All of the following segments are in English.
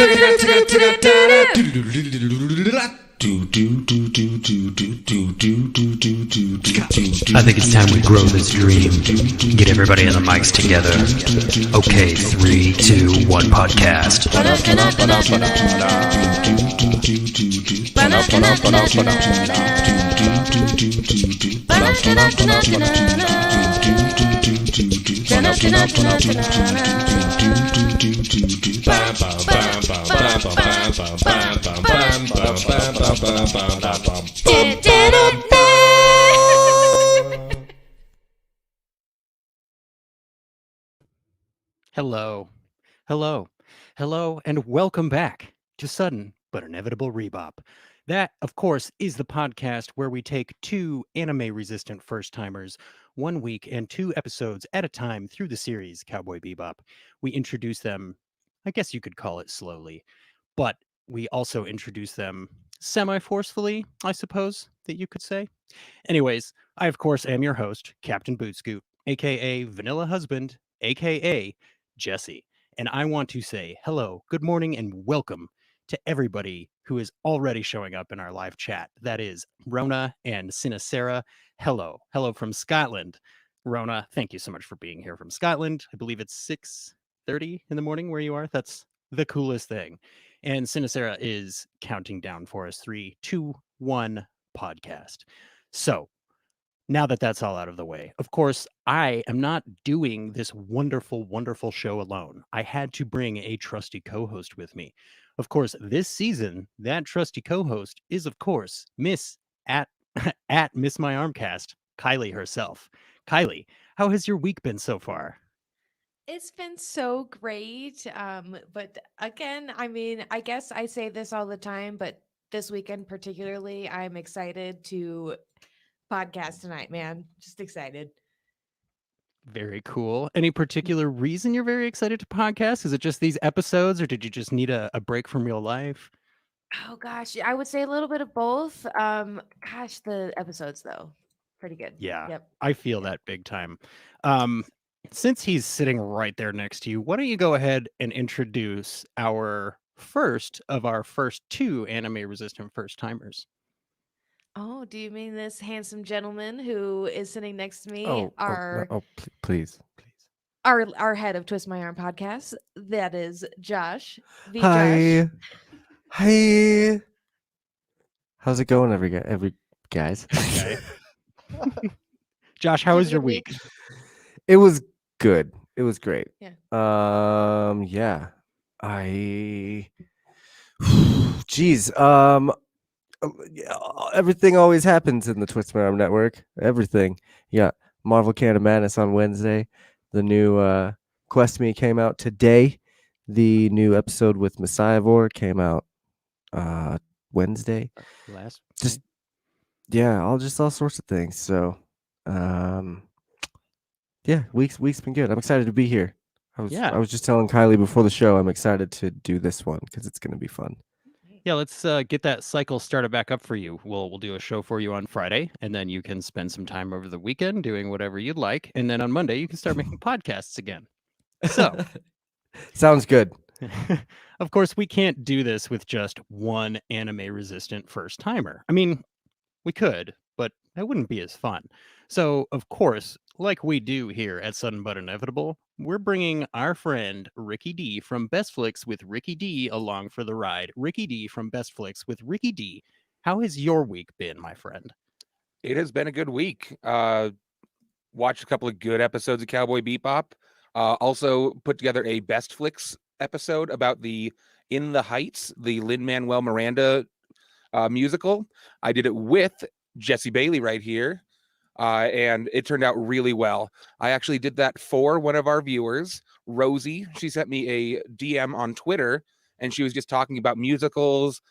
think it's time we grow this dream. Get everybody on the mics together. Okay, 3, 2, 1, podcast. Hello, and welcome back to Sudden But Inevitable Rebop. That, of course, is the podcast where we take two anime-resistant first-timers 1 week and 2 episodes at a time through the series Cowboy Bebop. We introduce them, I guess you could call it slowly, but we also introduce them semi-forcefully, I suppose that you could say. Anyways, I, of course, am your host, Captain Bootscoot, aka Vanilla Husband, aka Jesse. And I want to say hello, good morning, and welcome to everybody who is already showing up in our live chat. That is Rona and Sinacera. Hello from Scotland. Rona, thank you so much for being here from Scotland. I believe it's 6:30 in the morning where you are. That's the coolest thing. And Sinacera is counting down for us 3, 2, 1 podcast. So now that that's all out of the way, of course, I am not doing this wonderful, wonderful show alone. I had to bring a trusty co-host with me. Of course, this season, that trusty co-host is, of course, Miss at Miss My Armcast, Kylie herself. Kylie, how has your week been so far? It's been so great. But again, I mean, I guess I say this all the time, but this weekend particularly, I'm excited to podcast tonight, man. Just excited. Very cool. Any particular reason you're very excited to podcast? Is it just these episodes, or did you just need a break from real life? Oh gosh, I would say a little bit of both. Gosh, the episodes though, pretty good. Yeah, Yep. I feel that big time. Since he's sitting right there next to you, why don't you go ahead and introduce our first of our first 2 anime-resistant first-timers? Oh, do you mean this handsome gentleman who is sitting next to me? Please. Our head of Twist My Arm podcast. That is Josh. Hi. Josh. Hi. How's it going, every guys? Okay. Josh, how was your week? It was good. It was great. Yeah. Yeah. Geez. Everything always happens in the Twist My Arm network. Everything. Yeah. Marvel Canon Madness on Wednesday. The new Quest Me came out today. The new episode with Messiahvor came out Wednesday. All sorts of things. So week's been good. I'm excited to be here. I was just telling Kylie before the show I'm excited to do this one because it's going to be fun. Yeah, let's get that cycle started back up for you. We'll do a show for you on Friday, and then you can spend some time over the weekend doing whatever you'd like, and then on Monday you can start making podcasts again. So sounds good. Of course, we can't do this with just one anime-resistant first-timer. I mean, we could, but that wouldn't be as fun. So, of course, like we do here at Sudden But Inevitable, we're bringing our friend Ricky D from Best Flicks with Ricky D along for the ride. Ricky D from Best Flicks with Ricky D. How has your week been, my friend? It has been a good week. Watched a couple of good episodes of Cowboy Bebop. Also put together a Best Flicks episode about the In the Heights, the Lin-Manuel Miranda musical. I did it with Jesse Bailey right here. And it turned out really well. I actually did that for one of our viewers, Rosie. She sent me a DM on Twitter, and she was just talking about musicals,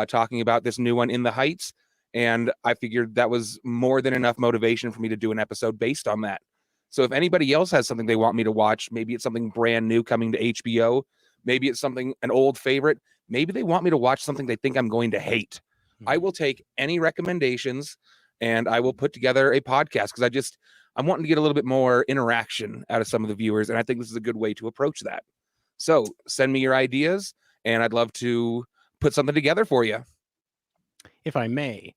talking about this new one, In the Heights. And I figured that was more than enough motivation for me to do an episode based on that. So if anybody else has something they want me to watch, maybe it's something brand new coming to HBO, maybe it's something, an old favorite, maybe they want me to watch something they think I'm going to hate. I will take any recommendations and I will put together a podcast because I'm wanting to get a little bit more interaction out of some of the viewers. And I think this is a good way to approach that. So send me your ideas and I'd love to put something together for you. If I may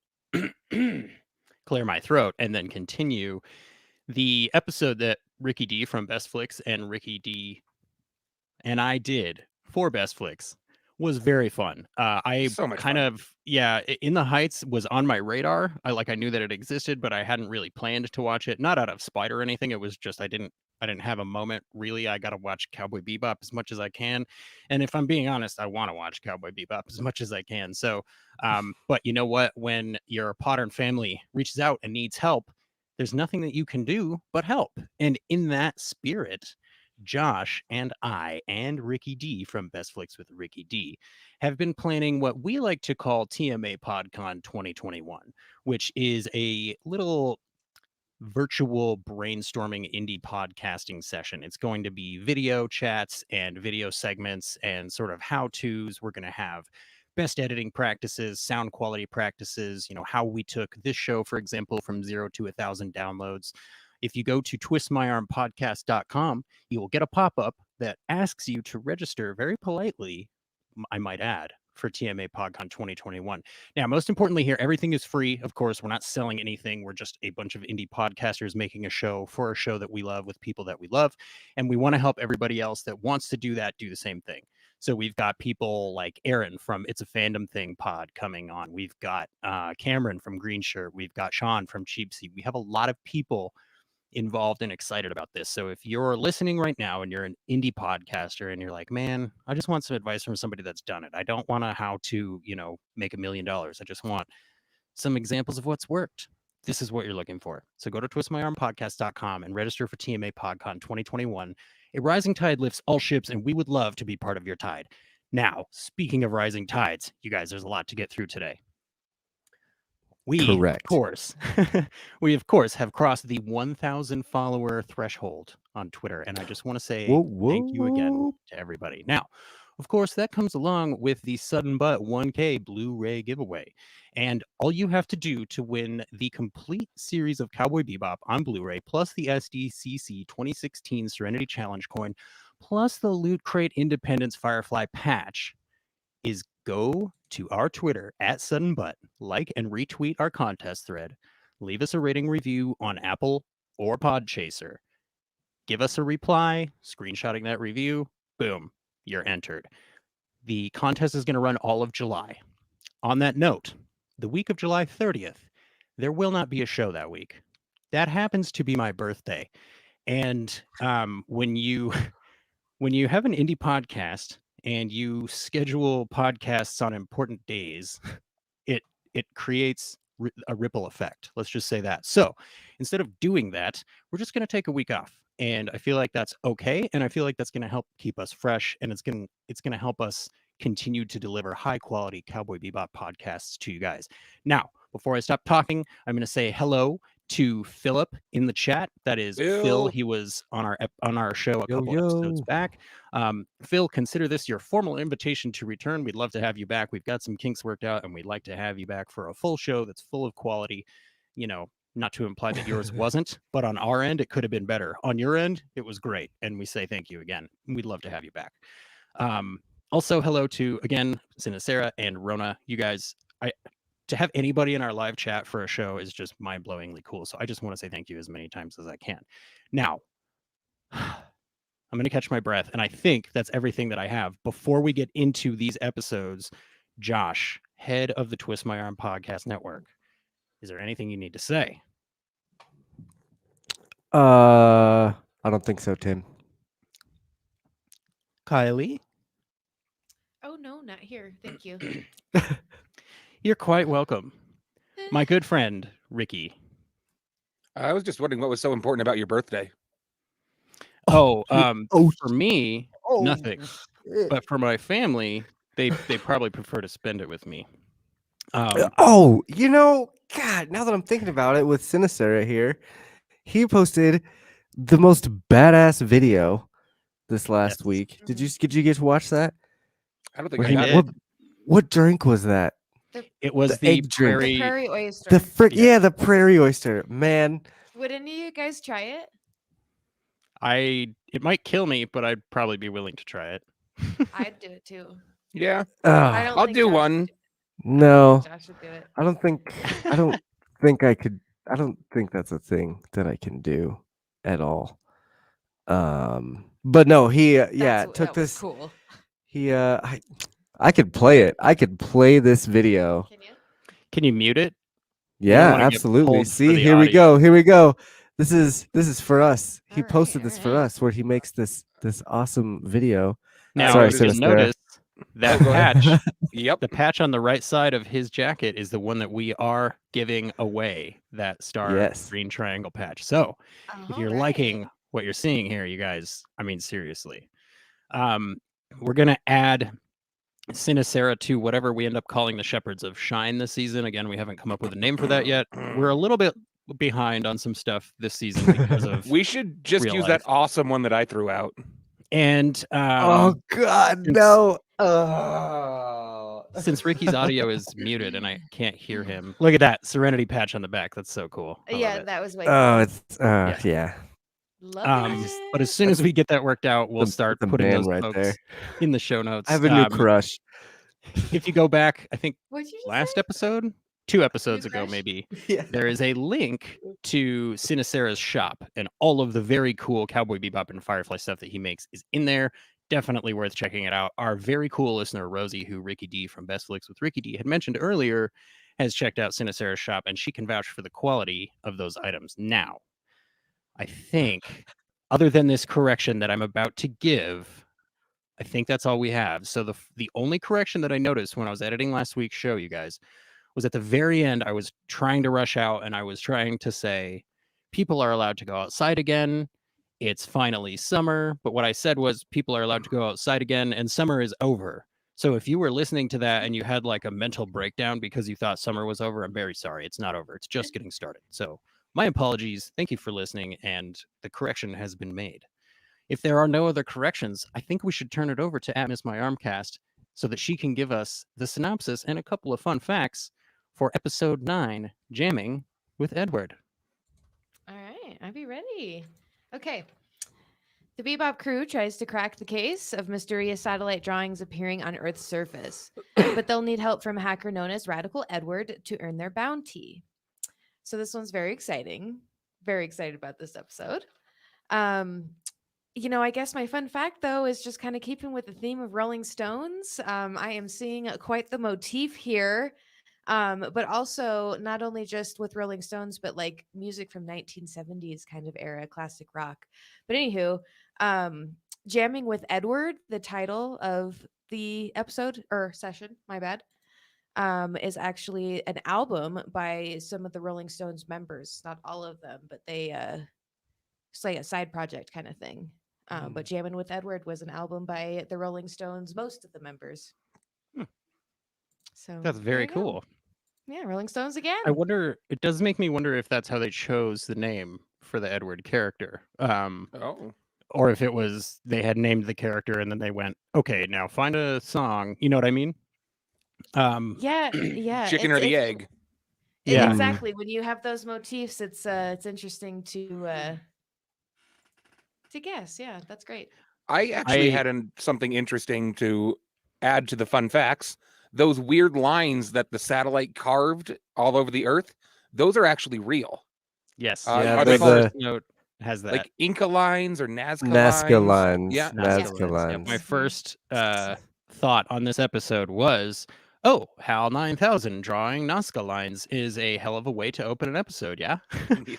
clear my throat and then continue, the episode that Ricky D from Best Flicks and Ricky D and I did for Best Flicks was very fun. I So much kind fun. of, In the Heights was on my radar. I knew that it existed, but I hadn't really planned to watch it. Not out of spite or anything. It was just I didn't have a moment really. I got to watch Cowboy Bebop as much as I can, and if I'm being honest, I want to watch Cowboy Bebop as much as I can. So, but you know what? When your Potter and family reaches out and needs help, there's nothing that you can do but help. And in that spirit, Josh and I and Ricky D from Best Flicks with Ricky D have been planning what we like to call TMA PodCon 2021, which is a little virtual brainstorming indie podcasting session. It's going to be video chats and video segments and sort of how-tos. We're going to have best editing practices, sound quality practices, how we took this show, for example, from 0 to 1,000 downloads. If you go to twistmyarmpodcast.com, you will get a pop-up that asks you to register very politely, I might add, for TMA PodCon 2021. Now, most importantly here, everything is free. Of course, we're not selling anything. We're just a bunch of indie podcasters making a show for a show that we love with people that we love. And we want to help everybody else that wants to do that do the same thing. So we've got people like Aaron from It's a Fandom Thing pod coming on. We've got Cameron from Green Shirt. We've got Sean from Cheap Seat. We have a lot of people involved and excited about this. So if you're listening right now and you're an indie podcaster and you're like, man, I just want some advice from somebody that's done it. I don't want to how to, make $1 million. I just want some examples of what's worked. This is what you're looking for. So go to twistmyarmpodcast.com and register for TMA PodCon 2021. A rising tide lifts all ships, and we would love to be part of your tide. Now, speaking of rising tides, you guys, there's a lot to get through today. Correct. We of course have crossed the 1,000 follower threshold on Twitter, and I just want to say thank you again to everybody. Now, of course, that comes along with the Sudden But 1K Blu-ray giveaway, and all you have to do to win the complete series of Cowboy Bebop on Blu-ray, plus the SDCC 2016 Serenity Challenge coin, plus the Loot Crate Independence Firefly patch, is go to our Twitter at Sudden Butt, like and retweet our contest thread, leave us a rating review on Apple or Podchaser, give us a reply, screenshotting that review, boom, you're entered. The contest is going to run all of July. On that note, the week of July 30th, there will not be a show that week. That happens to be my birthday. And when you have an indie podcast and you schedule podcasts on important days, it creates a ripple effect. Let's just say that. So instead of doing that, we're just going to take a week off. And I feel like that's okay. And I feel like that's going to help keep us fresh. And it's going to help us continue to deliver high quality Cowboy Bebop podcasts to you guys. Now, before I stop talking, I'm going to say hello to Philip in the chat. That is Phil. He was on our show a couple episodes back. Phil, consider this your formal invitation to return. We'd love to have you back. We've got some kinks worked out, and we'd like to have you back for a full show that's full of quality. Not to imply that yours wasn't, but on our end, it could have been better. On your end, it was great, and we say thank you again. We'd love to have you back. Also, hello to, again, Sinacera and Rona. You guys, to have anybody in our live chat for a show is just mind-blowingly cool. So I just want to say thank you as many times as I can. Now, I'm going to catch my breath, and I think that's everything that I have. Before we get into these episodes, Josh, head of the Twist My Arm Podcast Network, is there anything you need to say? I don't think so, Tim. Kylie? Oh, no, not here. Thank you. You're quite welcome. My good friend, Ricky. I was just wondering what was so important about your birthday. For me, nothing. But for my family, they probably prefer to spend it with me. God, now that I'm thinking about it, with Sinacera here, he posted the most badass video this last week. Did you get to watch that? I don't think I got it. What drink was that? It was the egg drink. The prairie oyster. The prairie oyster, man. Would any of you guys try it? It might kill me, but I'd probably be willing to try it. I'd do it too. Yeah, I don't I'll think do Josh one. would do- I don't No, think Josh would do it. I don't think I don't think I could. I don't think that's a thing that I can do at all. But no, he took That was this. cool. He I could play it. I could play this video. Can you? Can you mute it? Yeah, wanna get absolutely. pulled for See, the here we audio. go. Here we go. This is for us. He All right, posted this all for right. us where he makes this awesome video. Now, Sorry, if you'll Sinister. notice, that go ahead. patch, Yep. the patch on the right side of his jacket is the one that we are giving away, that star Yes. green triangle patch. So if you're All right. liking what you're seeing here, you guys, I mean, seriously, we're going to add Sinacera to whatever we end up calling the Shepherds of Shine this season. Again, we haven't come up with a name for that yet. We're a little bit behind on some stuff this season because of We should just real use life. that awesome one that I threw out. And Oh God, since- no! Oh. since Ricky's audio is muted and I can't hear him. Look at that Serenity patch on the back. That's so cool. I love Yeah, it. that was way Oh, cool. it's yeah. Love it. But as soon as we get that worked out, we'll start the putting man those right folks there. in the show notes. I have a new crush. If you go back, I think What'd you just last say? episode, 2 episodes ago, crush? maybe, Yeah. there is a link to Sinacera's shop, and all of the very cool Cowboy Bebop and Firefly stuff that he makes is in there. Definitely worth checking it out. Our very cool listener, Rosie, who Ricky D from Best Flicks with Ricky D had mentioned earlier, has checked out Sinacera's shop, and she can vouch for the quality of those items. Now, I think, other than this correction that I'm about to give, I think that's all we have. So the only correction that I noticed when I was editing last week's show, you guys, was at the very end. I was trying to rush out and I was trying to say people are allowed to go outside again. It's finally summer. But what I said was people are allowed to go outside again and summer is over. So if you were listening to that and you had like a mental breakdown because you thought summer was over, I'm very sorry. It's not over. It's just getting started. So my apologies. Thank you for listening. And the correction has been made. If there are no other corrections, I think we should turn it over to Miss My Armcast so that she can give us the synopsis and a couple of fun facts for episode 9, Jamming with Edward. All right, I'll be ready. Okay. The Bebop crew tries to crack the case of mysterious satellite drawings appearing on Earth's surface, but they'll need help from a hacker known as Radical Edward to earn their bounty. So this one's very exciting. Very excited about this episode. I guess my fun fact, though, is just kind of keeping with the theme of Rolling Stones. I am seeing quite the motif here, but also not only just with Rolling Stones, but like music from 1970s kind of era, classic rock. But anywho, Jamming with Edward, the title of the episode or session, my bad, is actually an album by some of the Rolling Stones members. Not all of them, but they it's like a side project kind of thing. But Jammin' with Edward was an album by the Rolling Stones, most of the members. So That's there very you go. cool. Yeah, Rolling Stones again. I wonder, it does make me wonder if that's how they chose the name for the Edward character. Oh. Or if it was they had named the character and then they went, okay, now find a song. You know what I mean? Yeah, yeah. Chicken or the egg? Yeah. Exactly. When you have those motifs, it's interesting to guess. Yeah, that's great. I actually had something interesting to add to the fun facts. Those weird lines that the satellite carved all over the Earth, those are actually real. Yes. Are they called first note has that. like Inca lines or Nazca lines? Nazca lines. Yeah. Nazca Yeah, lines. my first thought on this episode was, oh, HAL 9000 drawing Nazca lines is a hell of a way to open an episode, yeah? Yeah.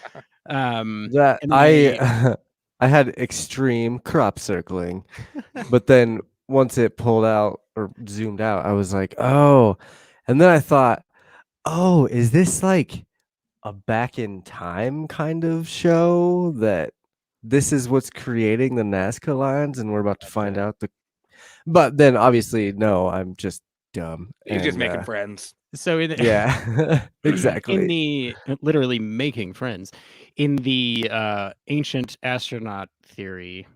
That and I had extreme crop circling, but then once it pulled out or zoomed out, I was like, oh. And then I thought, oh, is this like a back in time kind of show that this is what's creating the Nazca lines and we're about to find out but then obviously no, I'm just dumb. He's just And, making friends. So yeah, exactly. in the literally making friends in the ancient astronaut theory,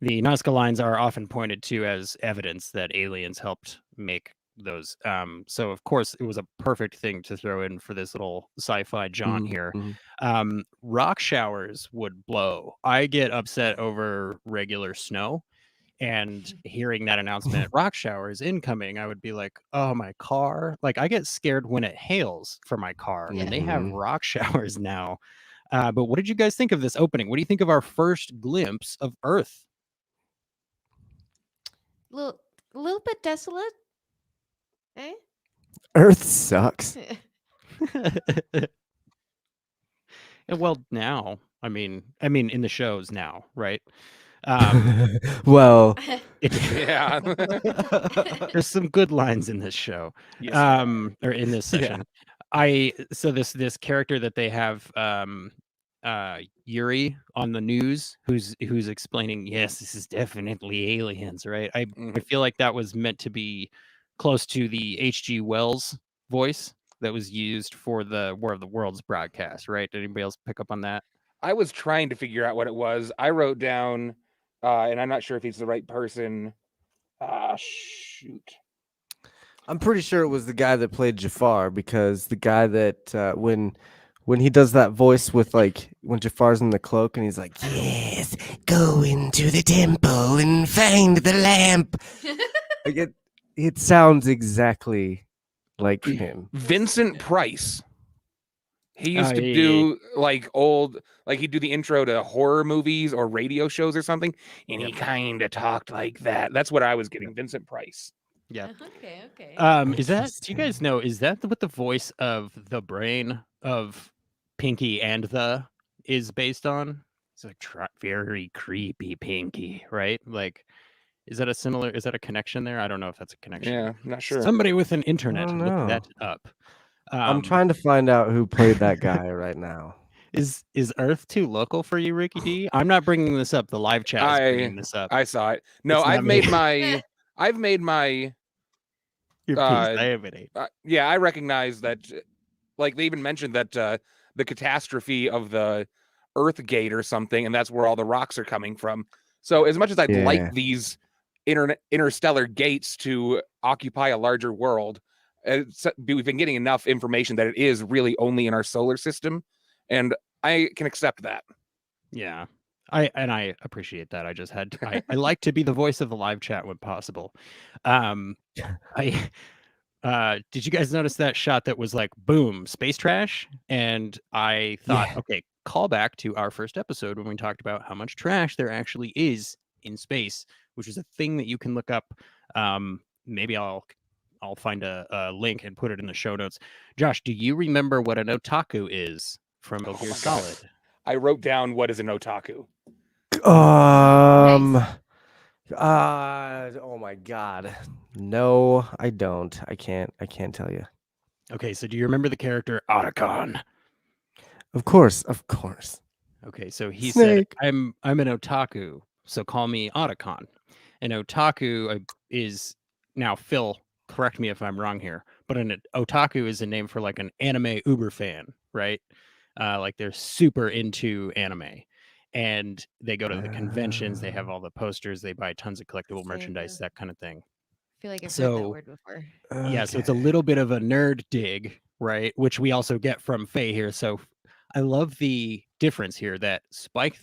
the Nazca lines are often pointed to as evidence that aliens helped make those. So of course it was a perfect thing to throw in for this little sci-fi jaunt here. Rock showers would blow. I get upset over regular snow. and hearing that announcement, rock showers incoming, I would be like, oh, my car. Like, I get scared when it hails for my car, and they have Mhm. rock showers now. But what did you guys think of this opening? What do you think of our first glimpse of Earth? Little bit desolate. Eh? Earth sucks. And well, now, I mean, in the shows now, right? Um, Well, Yeah. there's some good lines in this show, Yes, there are. or in this Yeah. session. So this character that they have, Yuri on the news, who's explaining, yes, this is definitely aliens, right? I Mhm. feel like that was meant to be close to the H.G. Wells voice that was used for the War of the Worlds broadcast, right? Did anybody else pick up on that? I was trying to figure out what it was. I wrote down, and I'm not sure if he's the right person. Shoot. I'm pretty sure it was the guy that played Jafar, because the guy that when he does that voice with, like, when Jafar's in the cloak and he's like, "Yes, go into the temple and find the lamp." Like, it sounds exactly like him. Vincent Price. He used to yeah. do like old, like he'd do the intro to horror movies or radio shows or something, and he kind of talked like that. That's what I was getting. Vincent Price. Yeah. Okay. Is that, do you guys know, is that what the voice of the brain of Pinky and the is based on? It's like very creepy Pinky, right? Like, is that a connection there? I don't know if that's a connection. Yeah, not sure. Somebody with an I internet, don't look know. that up. I'm trying to find out who played that guy right now. Is Earth too local for you, Ricky D? I'm not bringing this up. The live chat is bringing this up. I saw it. No, It's not I've me. made my Your piece. I have it. yeah, I recognize that. Like, they even mentioned that the catastrophe of the Earth Gate or something, and that's where all the rocks are coming from. So as much as I'd like Yeah. these interstellar gates to occupy a larger world, we've been getting enough information that it is really only in our solar system, and I can accept that. Yeah. I appreciate that. I just had to, I like to be the voice of the live chat when possible. I did you guys notice that shot that was like boom, space trash? And I thought, Yeah. okay, call back to our first episode when we talked about how much trash there actually is in space, which is a thing that you can look up. Maybe I'll find a link and put it in the show notes. Josh, do you remember what an otaku is from Metal Gear my God. Solid? I wrote down what is an otaku. Oh my God. No, I don't. I can't tell you. Okay, so do you remember the character Otacon? Of course. Okay, so he Snake. said, I'm an otaku, so call me Otacon. An otaku is, now Phil, correct me if I'm wrong here, but an otaku is a name for like an anime uber fan, right? Like they're super into anime. And they go to the conventions, they have all the posters, they buy tons of collectible merchandise, that kind of thing. I feel like I've heard that So word before. yeah, so it's a little bit of a nerd dig, right? Which we also get from Faye here. So I love the difference here that Spike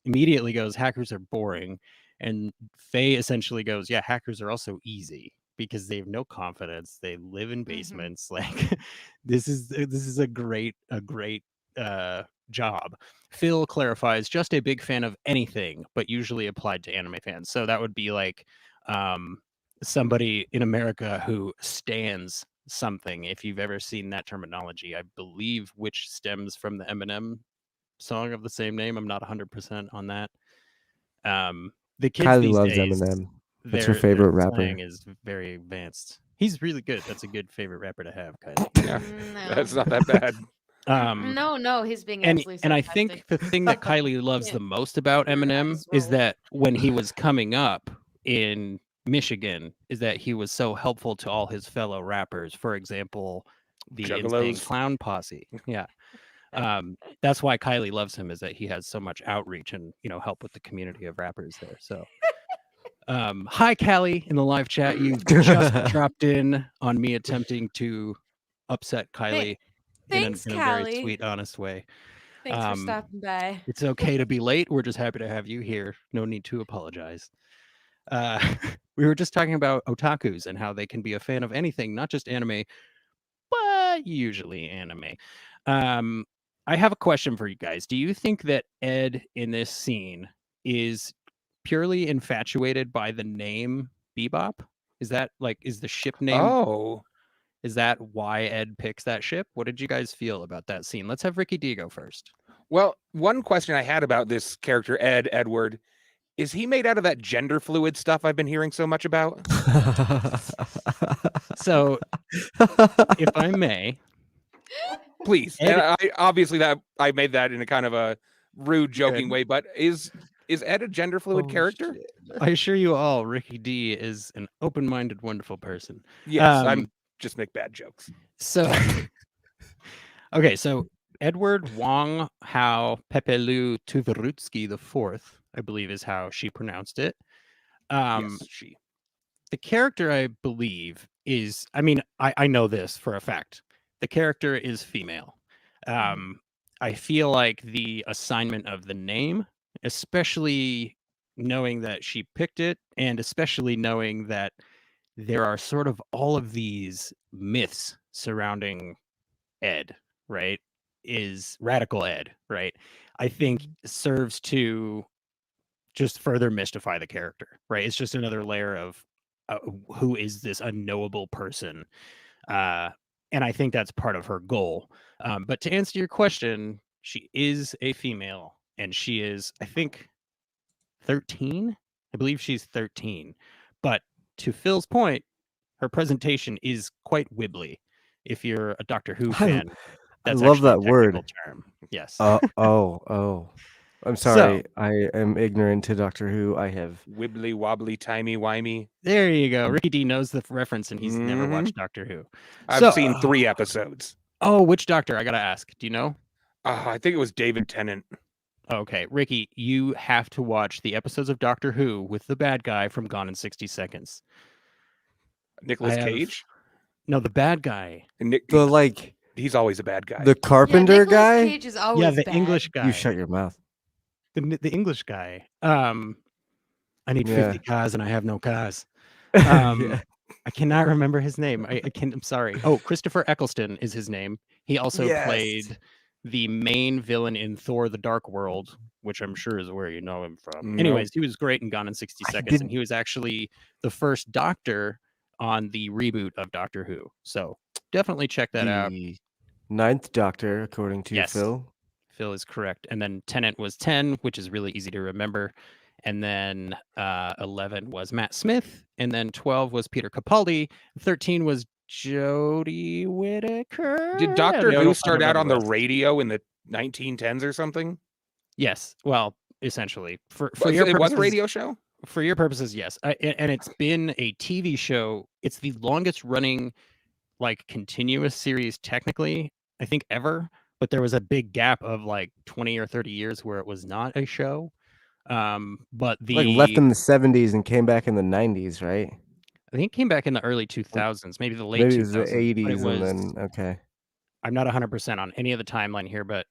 immediately goes, hackers are boring. And Faye essentially goes, yeah, hackers are also easy because they have no confidence. They live in basements. Like this is a great job. Phil clarifies, just a big fan of anything, but usually applied to anime fans. So that would be like somebody in America who stands something. If you've ever seen that terminology, I believe, which stems from the Eminem song of the same name. I'm not 100% on that. The kids Kylie these loves days, Eminem. That's her their favorite rapper. slang is very advanced. He's really good. That's a good favorite rapper to have, Kylie. Yeah, No. that's not that bad. No, he's being and absolutely I think the thing that Kylie loves Yeah. the most about You're not Eminem as is well. that when he was coming up in Michigan, is that he was so helpful to all his fellow rappers. For example, the Insane Juggalos. Clown Posse. Yeah. That's why Kylie loves him, is that he has so much outreach and, help with the community of rappers there. So hi Callie in the live chat. You just dropped in on me attempting to upset Kylie Thanks, in a very Callie. sweet, honest way. Thanks for stopping by. It's okay to be late. We're just happy to have you here. No need to apologize. we were just talking about otakus and how they can be a fan of anything, not just anime, but usually anime. I have a question for you guys. Do you think that Ed in this scene is purely infatuated by the name Bebop? Is that is the ship name? Oh, Is that why Ed picks that ship? What did you guys feel about that scene? Let's have Ricky D go first. well, one question I had about this character, Edward, is he made out of that gender fluid stuff I've been hearing so much about? So, if I may, Please. Ed- And I obviously that I made that in a kind of a rude, joking Good. way, but is Ed a gender fluid character? I assure you all, Ricky D is an open-minded, wonderful person. Yes, I'm just make bad jokes. So, okay, so Edward Wong Hao Pepelu Tuverutsky IV, I believe is how she pronounced it. Yes, she. The character, I believe, is, I mean, I know this for a fact. The character is female. I feel like the assignment of the name, especially knowing that she picked it, and especially knowing that there are sort of all of these myths surrounding Ed, right? Is radical Ed, right? I think serves to just further mystify the character, right? It's just another layer of who is this unknowable person, and I think that's part of her goal. But to answer your question, she is a female, and she is, I think, 13. I believe she's 13. But to Phil's point, her presentation is quite wibbly. If you're a Doctor Who fan, I that's love actually a that word. technical term. Yes. Oh. I'm sorry. I am ignorant to Doctor Who. I have Wibbly wobbly timey wimey. There you go. Ricky D knows the reference, and he's never Mhm. watched Doctor Who. I've seen 3 episodes. Oh, which Doctor? I gotta ask. Do you know? I think it was David Tennant. Okay, Ricky, you have to watch the episodes of Doctor Who with the bad guy from Gone in 60 Seconds. Nicolas Cage? No, the bad guy. He's always a bad guy. the carpenter Nicolas guy. Cage is always Yeah, the bad. English guy. You shut your mouth. The English guy. I need Yeah. 50 cars and I have no cars. Yeah. I cannot remember his name. I'm sorry. Oh, Christopher Eccleston is his name. He also Yes. played the main villain in Thor: The Dark World, which I'm sure is where you know him from. Nope. Anyways, he was great in Gone in 60 I Seconds, and didn't- he was actually the first Doctor on the reboot of Doctor Who. So definitely check that out. The 9th Doctor, according to Yes. Phil. Phil is correct. And then Tennant was 10, which is really easy to remember. And then 11 was Matt Smith. And then 12 was Peter Capaldi. 13 was Jodie Whittaker. Did Doctor I Who don't start out remember on the rest. radio in the 1910s or something? Yes. Well, essentially. For But your it was purposes, a radio show? For your purposes, yes. And it's been a TV show. It's the longest running, continuous series, technically, I think, ever. But there was a big gap of 20 or 30 years where it was not a show. But Left in the 70s and came back in the 90s, right? I think it came back in the early 2000s, maybe the late Maybe it 2000s. was the but 80s it was, and then okay. I'm not 100% on any of the timeline here, but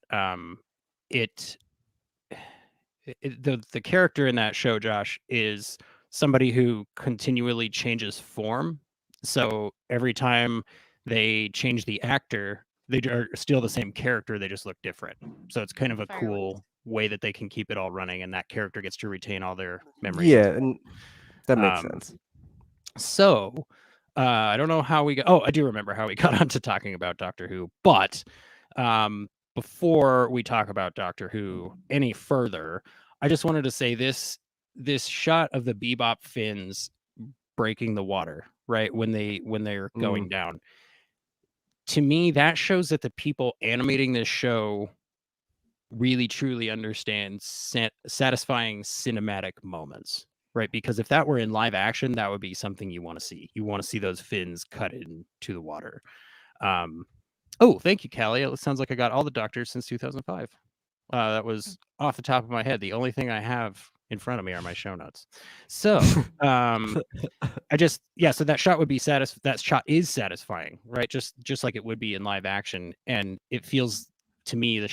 the character in that show, Josh, is somebody who continually changes form. So every time they change the actor, they are still the same character, they just look different. So it's kind of a Fireworks. cool way that they can keep it all running, and that character gets to retain all their memories. Yeah, and that makes sense. So I don't know how we got. Oh, I do remember how we got onto talking about Doctor Who. But before we talk about Doctor Who any further, I just wanted to say this shot of the Bebop fins breaking the water, right, when they're going down. To me, that shows that the people animating this show really truly understand satisfying cinematic moments, right? Because if that were in live action, that would be something you want to see. You want to see those fins cut into the water. Oh, thank you, Callie. It sounds like I got all the Doctors since 2005. That was off the top of my head. The only thing I have in front of me are my show notes. So so that shot would be that shot is satisfying, right? Just like it would be in live action. And it feels, to me, the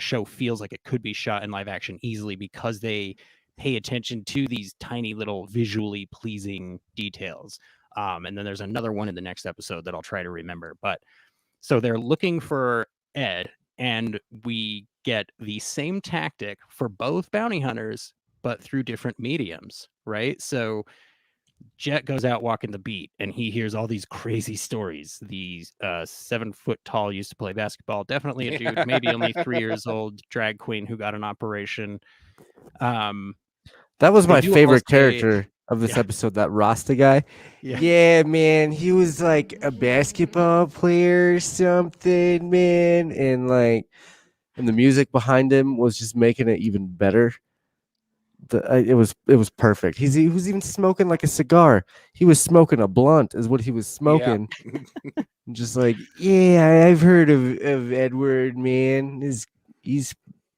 show feels like it could be shot in live action easily because they pay attention to these tiny little visually pleasing details. And then there's another one in the next episode that I'll try to remember. But so they're looking for Ed, and we get the same tactic for both bounty hunters, but through different mediums, right? So Jet goes out walking the beat, and he hears all these crazy stories. The 7 foot tall used to play basketball, definitely a dude, maybe only 3 years old, drag queen who got an operation. That was They my do all favorite say- character of this Yeah. episode, that Rasta guy. Yeah. Yeah, man, he was like a basketball player or something, man, and the music behind him was just making it even better. It was perfect. He was even smoking like a cigar. He was smoking a blunt, is what he was smoking. Just like, yeah, I've heard of Edward, man. He's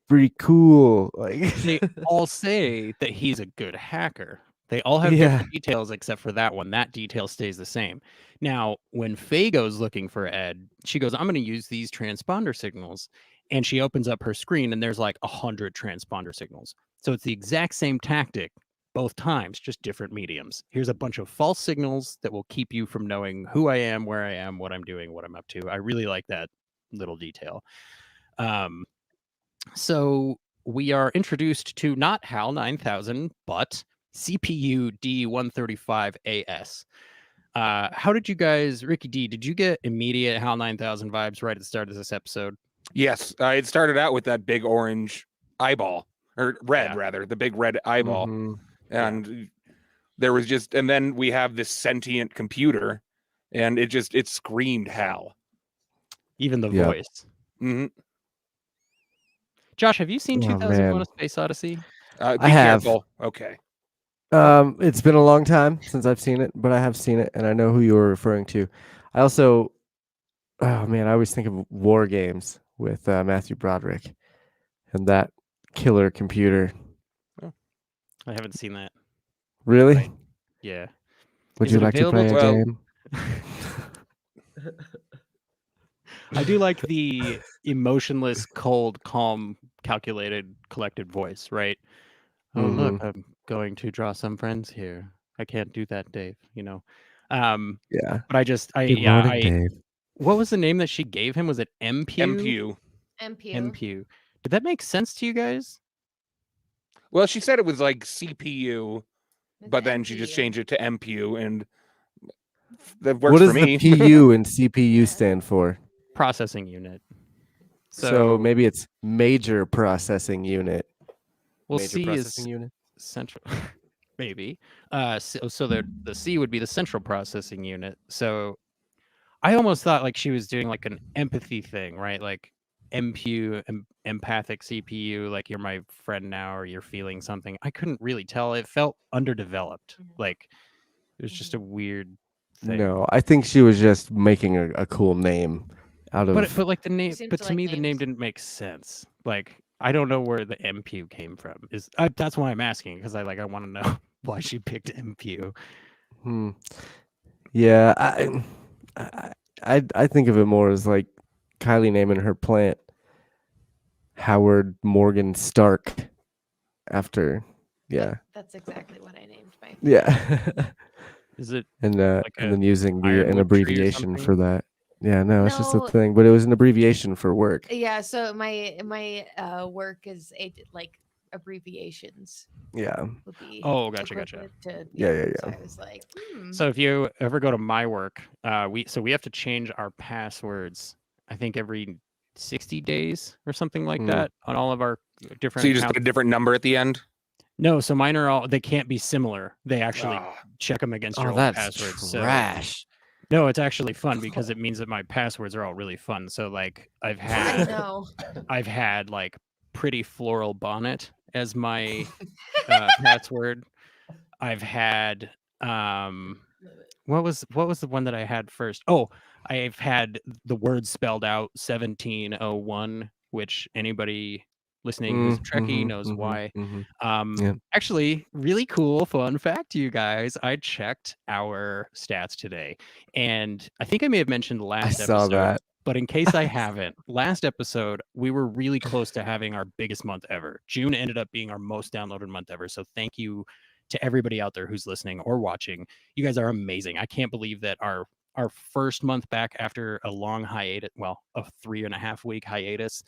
pretty cool. Like They all say that he's a good hacker. They all have Yeah. different details except for that one. That detail stays the same. Now, when Faye goes looking for Ed, she goes, I'm going to use these transponder signals. And she opens up her screen and there's like 100 transponder signals. So it's the exact same tactic both times, just different mediums. Here's a bunch of false signals that will keep you from knowing who I am, where I am, what I'm doing, what I'm up to. I really like that little detail. So we are introduced to not HAL 9000, but CPU D135AS. How did you guys, Ricky D, did you get immediate HAL 9000 vibes right at the start of this episode? Yes, it started out with that big orange eyeball, or red Yeah. rather, the big red eyeball, Mhm. and there was just, and then we have this sentient computer, and it screamed HAL. Even the Yep. voice. hmm Josh, have you seen Oh, 2001: man. A Space Odyssey? Be I have. careful. Okay. It's been a long time since I've seen it, but I have seen it, and I know who you were referring to. I also, oh man, I always think of War Games with Matthew Broderick and that killer computer. I haven't seen that. Really? Right. Yeah. Would Is you it like to play a Well- game? I do like the emotionless, cold, calm, calculated, collected voice, right? Oh, look, I'm going to draw some friends here. I can't do that, Dave, you know. Yeah. But Good morning, Dave. what was the name that she gave him? Was it MPU? MPU. MPU. MPU. Did that make sense to you guys? Well, she said it was like CPU, It's but then she just MPU. changed it to MPU, and that works What for does me. the PU and CPU stand for? Processing unit. So maybe it's major processing unit. Well, Major C processing is unit. central. Maybe. So the C would be the central processing unit. So I almost thought like she was doing like an empathy thing, right? Like MPU, empathic CPU, like you're my friend now or you're feeling something. I couldn't really tell. It felt underdeveloped. Mhm. Like it was just a weird thing. No, I think she was just making a cool name out of. But like the name, seems but to to like me the name names. didn't make sense. Like I don't know where the MPU came from. That's why I'm asking because I want to know why she picked MPU. Yeah, I think of it more as like Kylie naming her plant Howard Morgan Stark after. Yeah, That's exactly what I named my. yeah, Is it and like and then using an ironwood tree or abbreviation something? for that. Yeah, no, it's just a No. thing, but it was an abbreviation for work. Yeah, so my work is like abbreviations Yeah, would be. Oh, gotcha. equivalent To, Yeah. So I was like, So if you ever go to my work, we have to change our passwords. I think every 60 days or something like that on all of our different So you just accounts. put a different number at the end. No, so mine are all, they can't be similar. They actually Ah. check them against your oh, old that's passwords. So trash. no, it's actually fun because it means that my passwords are all really fun. So like I know. I've had like pretty floral bonnet as my password. I've had what was the one that I had first? Oh, I've had the word spelled out 1701, which anybody listening who's a Trekkie knows why. Yeah. Actually, really cool fun fact, you guys. I checked our stats today, and I think I may have mentioned I last saw episode that. But in case I haven't, last episode, we were really close to having our biggest month ever. June ended up being our most downloaded month ever. So thank you to everybody out there who's listening or watching. You guys are amazing. I can't believe that our first month back after a long hiatus, well, a 3.5 week hiatus,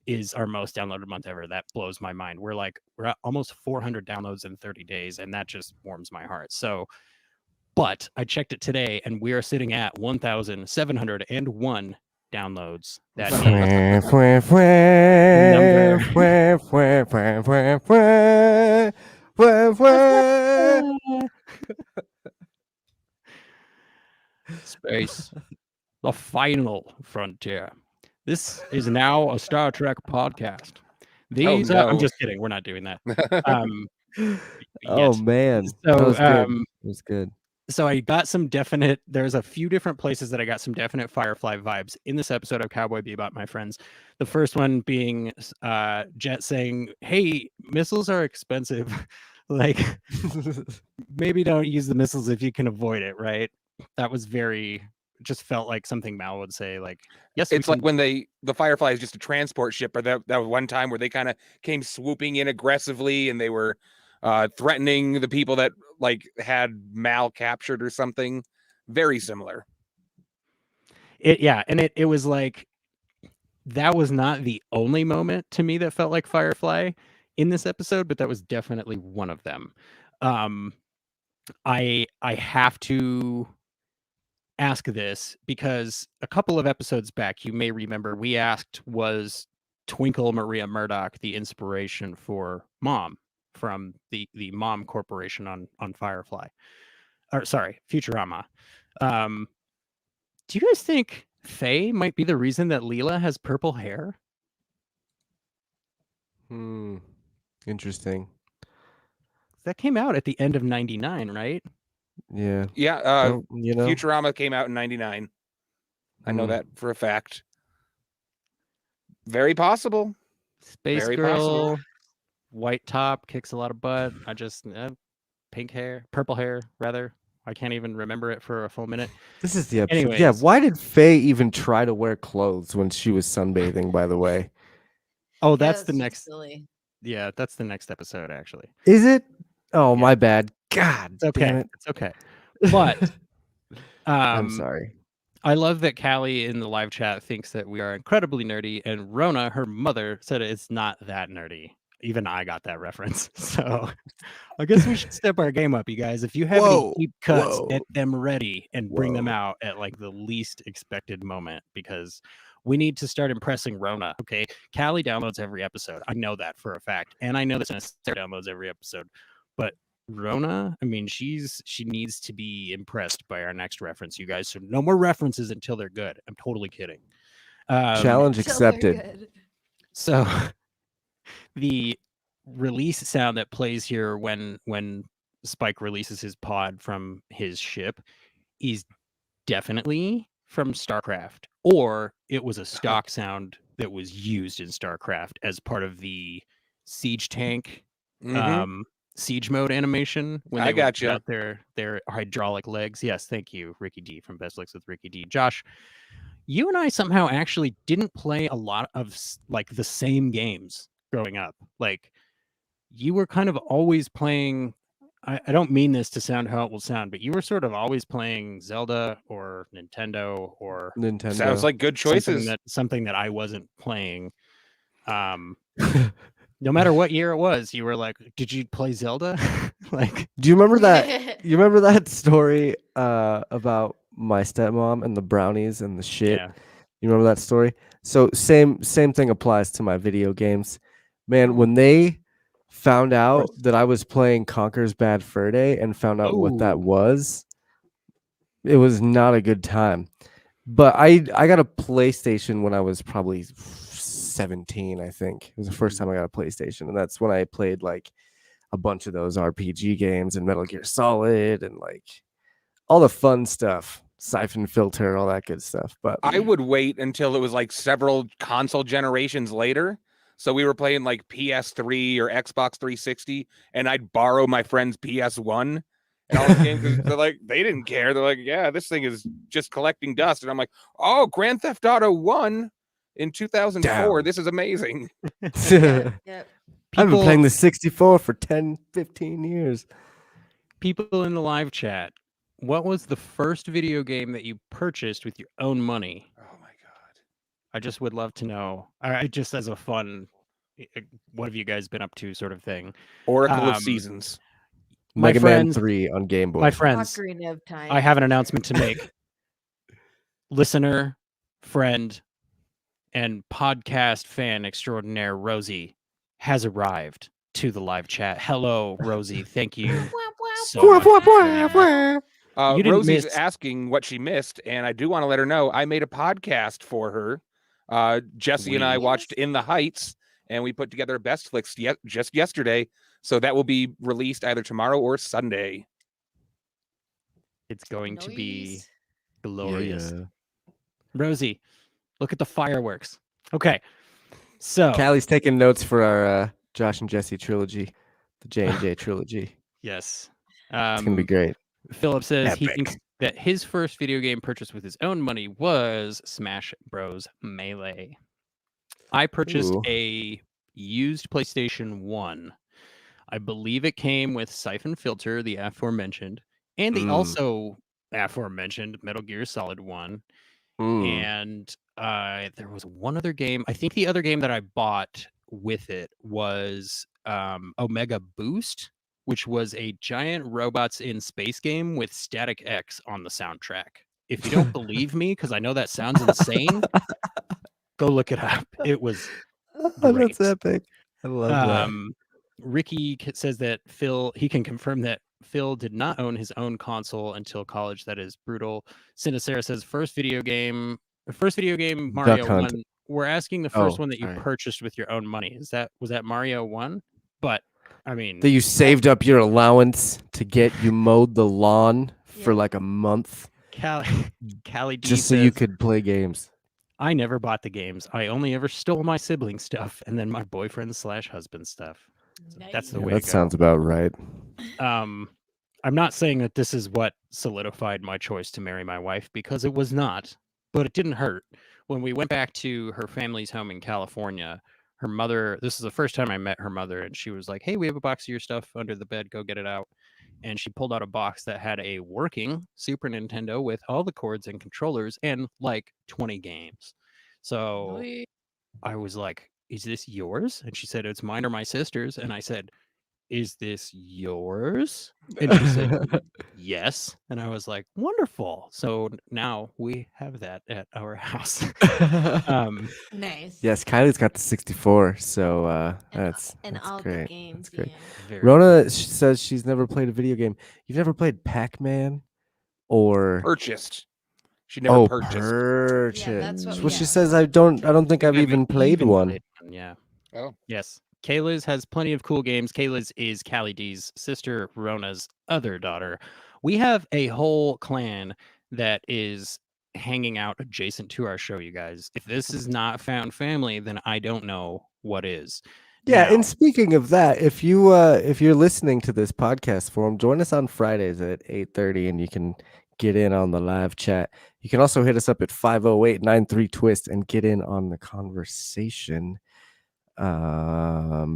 is our most downloaded month ever. That blows my mind. We're at almost 400 downloads in 30 days, and that just warms my heart. So, but I checked it today, and we are sitting at 1,701 downloads. That space, the final frontier. This is now a Star Trek podcast. These no. I'm just kidding. We're not doing that. Oh yet. man, So, that was good. It was good. So I got some definite, there's a few different places that I got some definite Firefly vibes in this episode of Cowboy Bebop, my friends. The first one being Jet saying, hey, missiles are expensive. Like, maybe don't use the missiles if you can avoid it, right? That was just felt like something Mal would say, like, yes. It's like when the Firefly is just a transport ship, or that was one time where they kind of came swooping in aggressively and they were threatening the people that like had Mal captured or something. Very similar. It was like, that was not the only moment to me that felt like Firefly in this episode, but that was definitely one of them. I have to ask this because a couple of episodes back, you may remember, we asked, was Twinkle Maria Murdoch the inspiration for Mom from the Mom Corporation on Firefly? Or sorry, Futurama. Do you guys think Faye might be the reason that Leela has purple hair? Interesting. That came out at the end of 99, right? Yeah. Yeah. You know, Futurama came out in 99. I know that for a fact. Very possible. Space Very girl, possible. white top, kicks a lot of butt. I just purple hair rather. I can't even remember it for a full minute. This is the episode. Anyways. Yeah, why did Faye even try to wear clothes when she was sunbathing, by the way? Oh, that's the just next. silly. Yeah, that's the next episode, actually. Is it? Oh, Yeah. my bad. God, It's okay. damn it. It's okay. But I'm sorry. I love that Callie in the live chat thinks that we are incredibly nerdy, and Rona, her mother, said it's not that nerdy. Even I got that reference. So I guess we should step our game up, you guys. If you have any deep cuts, get them ready and bring them out at like the least expected moment, because we need to start impressing Rona. Okay. Callie downloads every episode. I know that for a fact. And I know that Sarah downloads every episode. But Rona, I mean, she needs to be impressed by our next reference, you guys. So no more references until they're good. I'm totally kidding. Challenge Until they're accepted. good. So the release sound that plays here when Spike releases his pod from his ship is definitely from StarCraft, or it was a stock sound that was used in StarCraft as part of the siege tank siege mode animation when they would put out their hydraulic legs. Yes, thank you, Ricky D from Best Licks with Ricky D. Josh, you and I somehow actually didn't play a lot of like the same games growing up. Like, you were kind of always playing, I don't mean this to sound how it will sound, but you were sort of always playing Zelda or Nintendo or Nintendo. Sounds like good choices. something that I wasn't playing. No matter what year it was, you were like, did you play Zelda? Like, do you remember that? You remember that story about my stepmom and the brownies and the shit? yeah. You remember that story? So same thing applies to my video games. Man, when they found out that I was playing Conker's Bad Fur Day and found out what that was, it was not a good time. But I got a PlayStation when I was probably 17, I think. It was the first time I got a PlayStation, and that's when I played like a bunch of those RPG games and Metal Gear Solid and like all the fun stuff, Siphon Filter, all that good stuff. But I would wait until it was like several console generations later. So we were playing like PS3 or Xbox 360, and I'd borrow my friend's PS1, $1 game because they're like, they didn't care. They're like, yeah, this thing is just collecting dust. And I'm like, oh, Grand Theft Auto 1 in 2004. Damn. This is amazing. Yep. I've been playing People- the 64 for 10, 15 years. People in the live chat, what was the first video game that you purchased with your own money? Oh my God. I just would love to know. I just as a fun, what have you guys been up to, sort of thing. Oracle of Um, Seasons. My Mega friends- Man 3 on Game Boy. My friends, Ocarina of Time. I have an announcement to make. Listener, friend, and podcast fan extraordinaire Rosie has arrived to the live chat. Hello, Rosie. Thank you so much for joining us. You didn't Rosie's miss- asking what she missed, and I do want to let her know I made a podcast for her. Jesse and I Sweet. watched In the Heights, and we put together a best flicks just yesterday. So that will be released either tomorrow or Sunday. It's going to be Nice. glorious. Rosie, look at the fireworks. Okay. So, Callie's taking notes for our Josh and Jesse trilogy, the J&J trilogy. yes. It's going to be great. Philip says he Epic. thinks that his first video game purchase with his own money was Smash Bros. Melee. I purchased Ooh. a used PlayStation 1. I believe it came with Siphon Filter, the aforementioned, and the Mm. also aforementioned Metal Gear Solid 1. Mm. And there was one other game. I think the other game that I bought with it was Omega Boost, which was a giant robots in space game with Static X on the soundtrack. If you don't believe me, because I know that sounds insane, go look it up. It was That's great. epic. I love that. Ricky says that he can confirm that Phil did not own his own console until college. That is brutal. Cinecera says first video game Mario Hunt. 1. We're asking the first Oh, one that you sorry. purchased with your own money. Was that Mario 1? But I mean, That you saved up your allowance to get you mowed the lawn for Yeah. like a month Callie D just so you says, could play games. I never bought the games. I only ever stole my sibling stuff and then my boyfriend/husband stuff. That's the Yeah, way that to go. sounds about right. I'm not saying that this is what solidified my choice to marry my wife, because it was not, but it didn't hurt. When we went back to her family's home in California, her mother, this is the first time I met her mother, and she was like, hey, we have a box of your stuff under the bed, go get it out. And she pulled out a box that had a working Super Nintendo with all the cords and controllers and like 20 games. So I was like, is this yours? And she said, it's mine or my sister's. And I said, is this yours? And she said, yes. And I was like, wonderful. So now we have that at our house. Nice. Yes, Kylie's got the 64, so And that's all great. the games. That's great. Yeah. Very Rona says she's never played a video game. You've never played Pac-Man or Purchased. She never purchased. purchased. Yeah, that's what Well, we she have. says I don't think I've haven't even played one. Yeah. Oh. Yes. Kayla's has plenty of cool games. Kayla's is Callie D's sister, Rona's other daughter. We have a whole clan that is hanging out adjacent to our show, you guys. If this is not found family, then I don't know what is. Yeah, Now- and speaking of that, if you're listening to this podcast forum, join us on Fridays at 8:30 and you can get in on the live chat. You can also hit us up at 508-93-TWIST and get in on the conversation.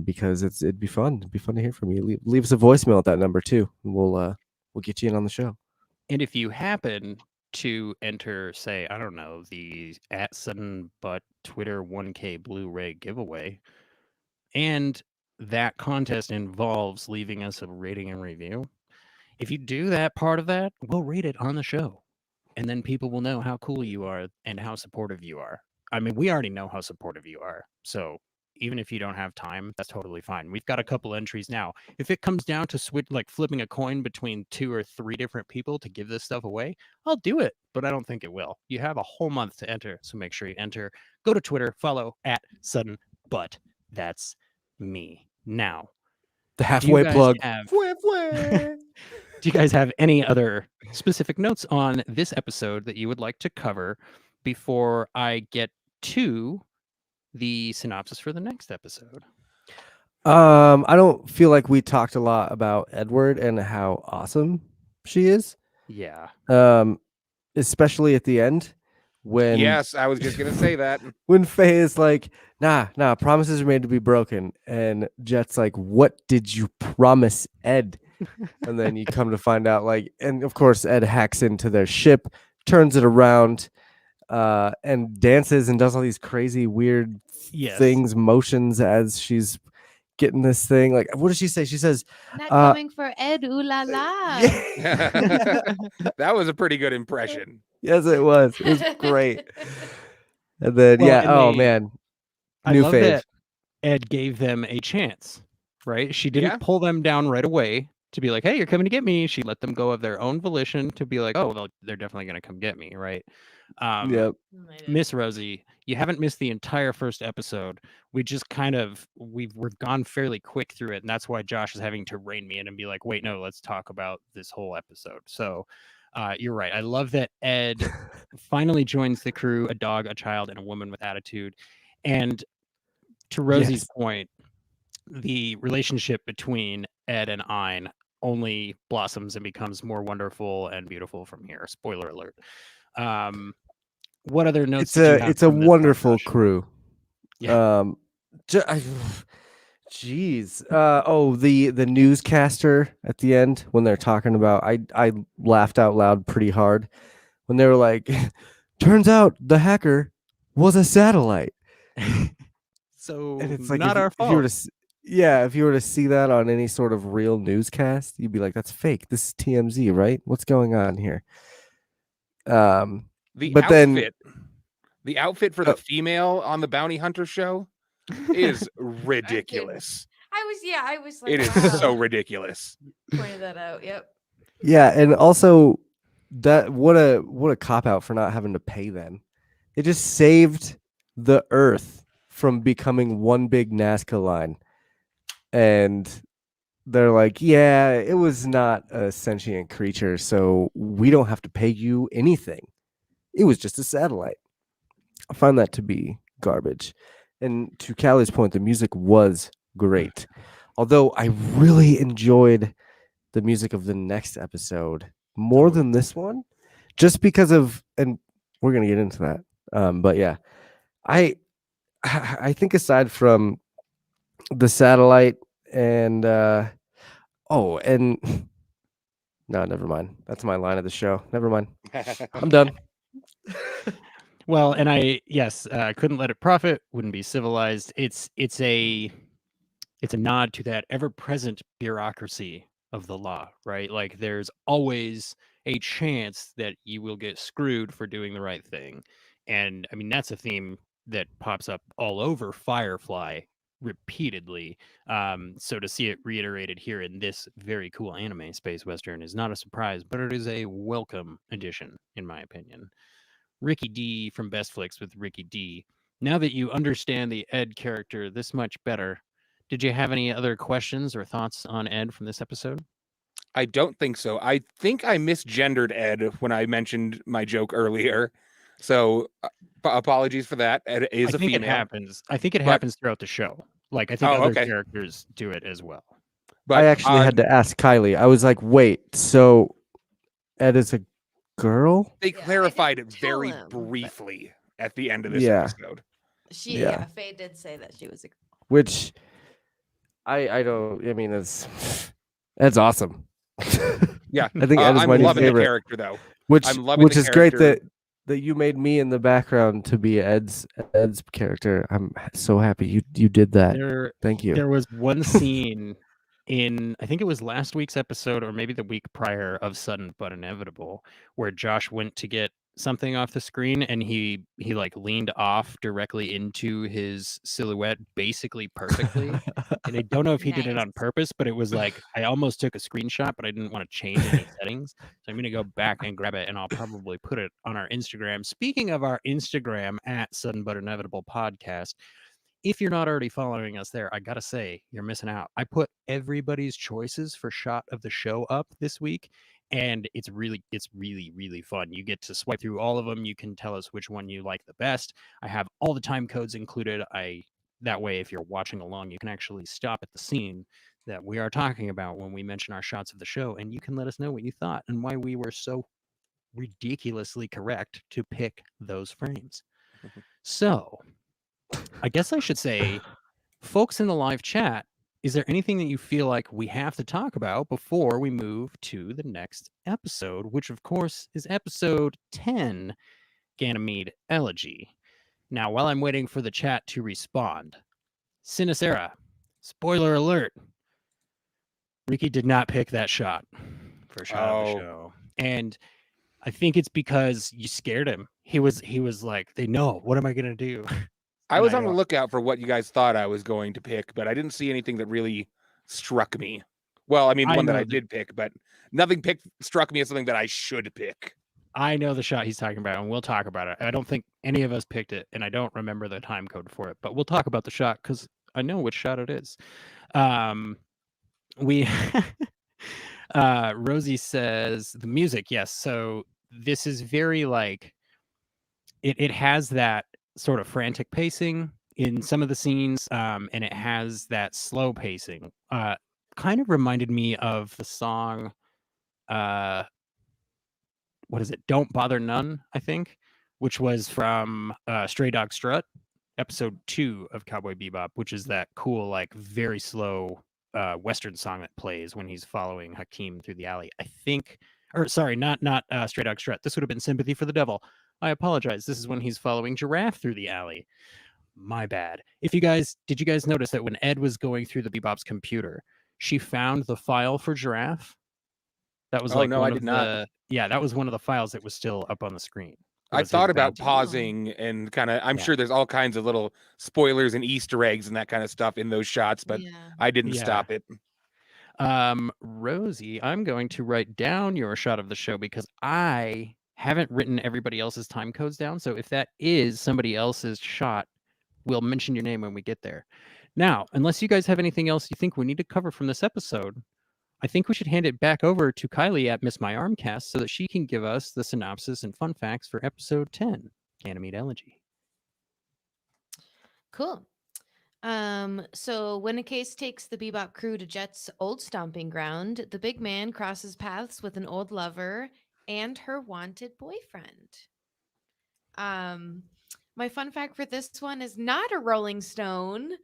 Because it'd be fun. It'd be fun to hear from you. Leave us a voicemail at that number too. And we'll get you in on the show. And if you happen to enter, say, I don't know, the at Sudden But Twitter 1K Blu-ray giveaway, and that contest involves leaving us a rating and review, if you do that part of that, we'll read it on the show. And then people will know how cool you are and how supportive you are. I mean, we already know how supportive you are. So even if you don't have time, that's totally fine. We've got a couple entries now. If it comes down to flipping a coin between 2 or 3 different people to give this stuff away, I'll do it, but I don't think it will. You have a whole month to enter, so make sure you enter. Go to Twitter, follow at Sudden But. That's me. Now, The halfway guys plug. have- Halfway. do you guys have any other specific notes on this episode that you would like to cover before I get to the synopsis for the next episode? I don't feel like we talked a lot about Edward and how awesome she is. Yeah. Especially at the end when Yes, I was just gonna say that. when Faye is like, nah, promises are made to be broken, and Jet's like, what did you promise Ed? And then you come to find out, like, and of course Ed hacks into their ship, turns it around, and dances and does all these crazy weird Yes. things, motions as she's getting this thing. Like, what does she say? She says, Not uh, going for Ed, ooh la la. That was a pretty good impression. Yes, it was. It was great. And then, Well, yeah, and oh they- man, I new love fave. that Ed gave them a chance, right? She didn't Yeah. pull them down right away to be like, hey, you're coming to get me. She let them go of their own volition to be like, oh, well, they're definitely going to come get me, right? Yep. Miss Rosie, you haven't missed the entire first episode. We just kind of we've gone fairly quick through it, and that's why Josh is having to rein me in and be like, wait, no, let's talk about this whole episode. So you're right. I love that Ed finally joins the crew, a dog, a child, and a woman with attitude. And to Rosie's Yes. point, the relationship between Ed and Ein only blossoms and becomes more wonderful and beautiful from here. Spoiler alert. What other notes did you have It's a from this wonderful discussion? crew. Yeah. Jeez. The newscaster at the end when they're talking about, I laughed out loud pretty hard when they were like, turns out the hacker was a satellite. So And it's like, not our if you were fault. to if you were to see that on any sort of real newscast, you'd be like, that's fake. This is TMZ, right? What's going on here? The But then- outfit, the outfit for the female on the bounty hunter show is ridiculous. I was like, It is wow. so ridiculous. Pointed that out. Yep. Yeah, and also that what a cop out for not having to pay them. It just saved the Earth from becoming one big Nazca line. And they're like, yeah, it was not a sentient creature, so we don't have to pay you anything. It was just a satellite. I find that to be garbage. And to Callie's point, the music was great. Although I really enjoyed the music of the next episode more than this one, just because of, and we're gonna get into that. But yeah, I think aside from the satellite and and no, never mind. That's my line of the show. Never mind. I'm done. Well, and I couldn't let it profit, wouldn't be civilized. It's a nod to that ever-present bureaucracy of the law, right? Like there's always a chance that you will get screwed for doing the right thing. And I mean that's a theme that pops up all over Firefly repeatedly. So to see it reiterated here in this very cool anime space western is not a surprise, but it is a welcome addition, in my opinion. Ricky D from Best Flicks with Ricky D. Now that you understand the Ed character this much better, did you have any other questions or thoughts on Ed from this episode? I don't think so. I think I misgendered Ed when I mentioned my joke earlier. So apologies for that. Ed is a think female. it happens. I think it But- happens throughout the show. Like I think other okay. characters do it as well. But I actually had to ask Kylie. I was like, wait, so Ed is a girl? they Yeah, I clarified didn't it tell very him, but- briefly at the end of this Yeah. episode. Yeah. Faye did say that she was a Which I don't. I mean, that's awesome. Yeah. I think Ed is I'm my new loving favorite. the character though. Which I'm loving which the is great character. that you made me in the background to be Ed's character. I'm so happy you did that. Thank you. There was one scene in, I think it was last week's episode or maybe the week prior of Sudden But Inevitable, where Josh went to get something off the screen and he like leaned off directly into his silhouette basically perfectly. And I don't know if he did it on Nice. purpose, but it was like I almost took a screenshot, but I didn't want to change any settings. So I'm going to go back and grab it and I'll probably put it on our Instagram. Speaking of our Instagram at Sudden But Inevitable Podcast, if you're not already following us there, I gotta say, you're missing out. I put everybody's choices for shot of the show up this week, and it's really, really fun. You get to swipe through all of them. You can tell us which one you like the best. I have all the time codes included. I that way, if you're watching along, you can actually stop at the scene that we are talking about when we mention our shots of the show, and you can let us know what you thought and why we were so ridiculously correct to pick those frames. So, I guess I should say, folks in the live chat, is there anything that you feel like we have to talk about before we move to the next episode, which of course is episode 10, Ganymede Elegy? Now, while I'm waiting for the chat to respond, Sinacera, spoiler alert, Ricky did not pick that shot for shot of the show. And I think it's because you scared him. He was like, they know, what am I going to do? I was on the lookout for what you guys thought I was going to pick, but I didn't see anything that really struck me. Well, I mean, one that I did pick, but nothing struck me as something that I should pick. I know the shot he's talking about, and we'll talk about it. I don't think any of us picked it, and I don't remember the time code for it, but we'll talk about the shot because I know which shot it is. Rosie says the music, yes. So this is very like it has that sort of frantic pacing in some of the scenes, and it has that slow pacing. Kind of reminded me of the song what is it? Don't Bother None, I think, which was from Stray Dog Strut, episode 2 of Cowboy Bebop, which is that cool, like very slow Western song that plays when he's following Hakim through the alley. I think, or sorry, not Stray Dog Strut. This would have been Sympathy for the Devil. I apologize. This is when he's following Giraffe through the alley. My bad. Did you guys notice that when Ed was going through the Bebop's computer, she found the file for Giraffe? That was like I did not. Yeah, that was one of the files that was still up on the screen. I thought about pausing and kind of, I'm sure there's all kinds of little spoilers and Easter eggs and that kind of stuff in those shots, but I didn't stop it. Rosie, I'm going to write down your shot of the show because I haven't written everybody else's time codes down. So if that is somebody else's shot, we'll mention your name when we get there. Now, unless you guys have anything else you think we need to cover from this episode, I think we should hand it back over to Kylie at Miss My Armcast so that she can give us the synopsis and fun facts for episode 10, Ganymede Elegy. Cool. So when a case takes the Bebop crew to Jet's old stomping ground, the big man crosses paths with an old lover and her wanted boyfriend. My fun fact for this one is not a Rolling Stone,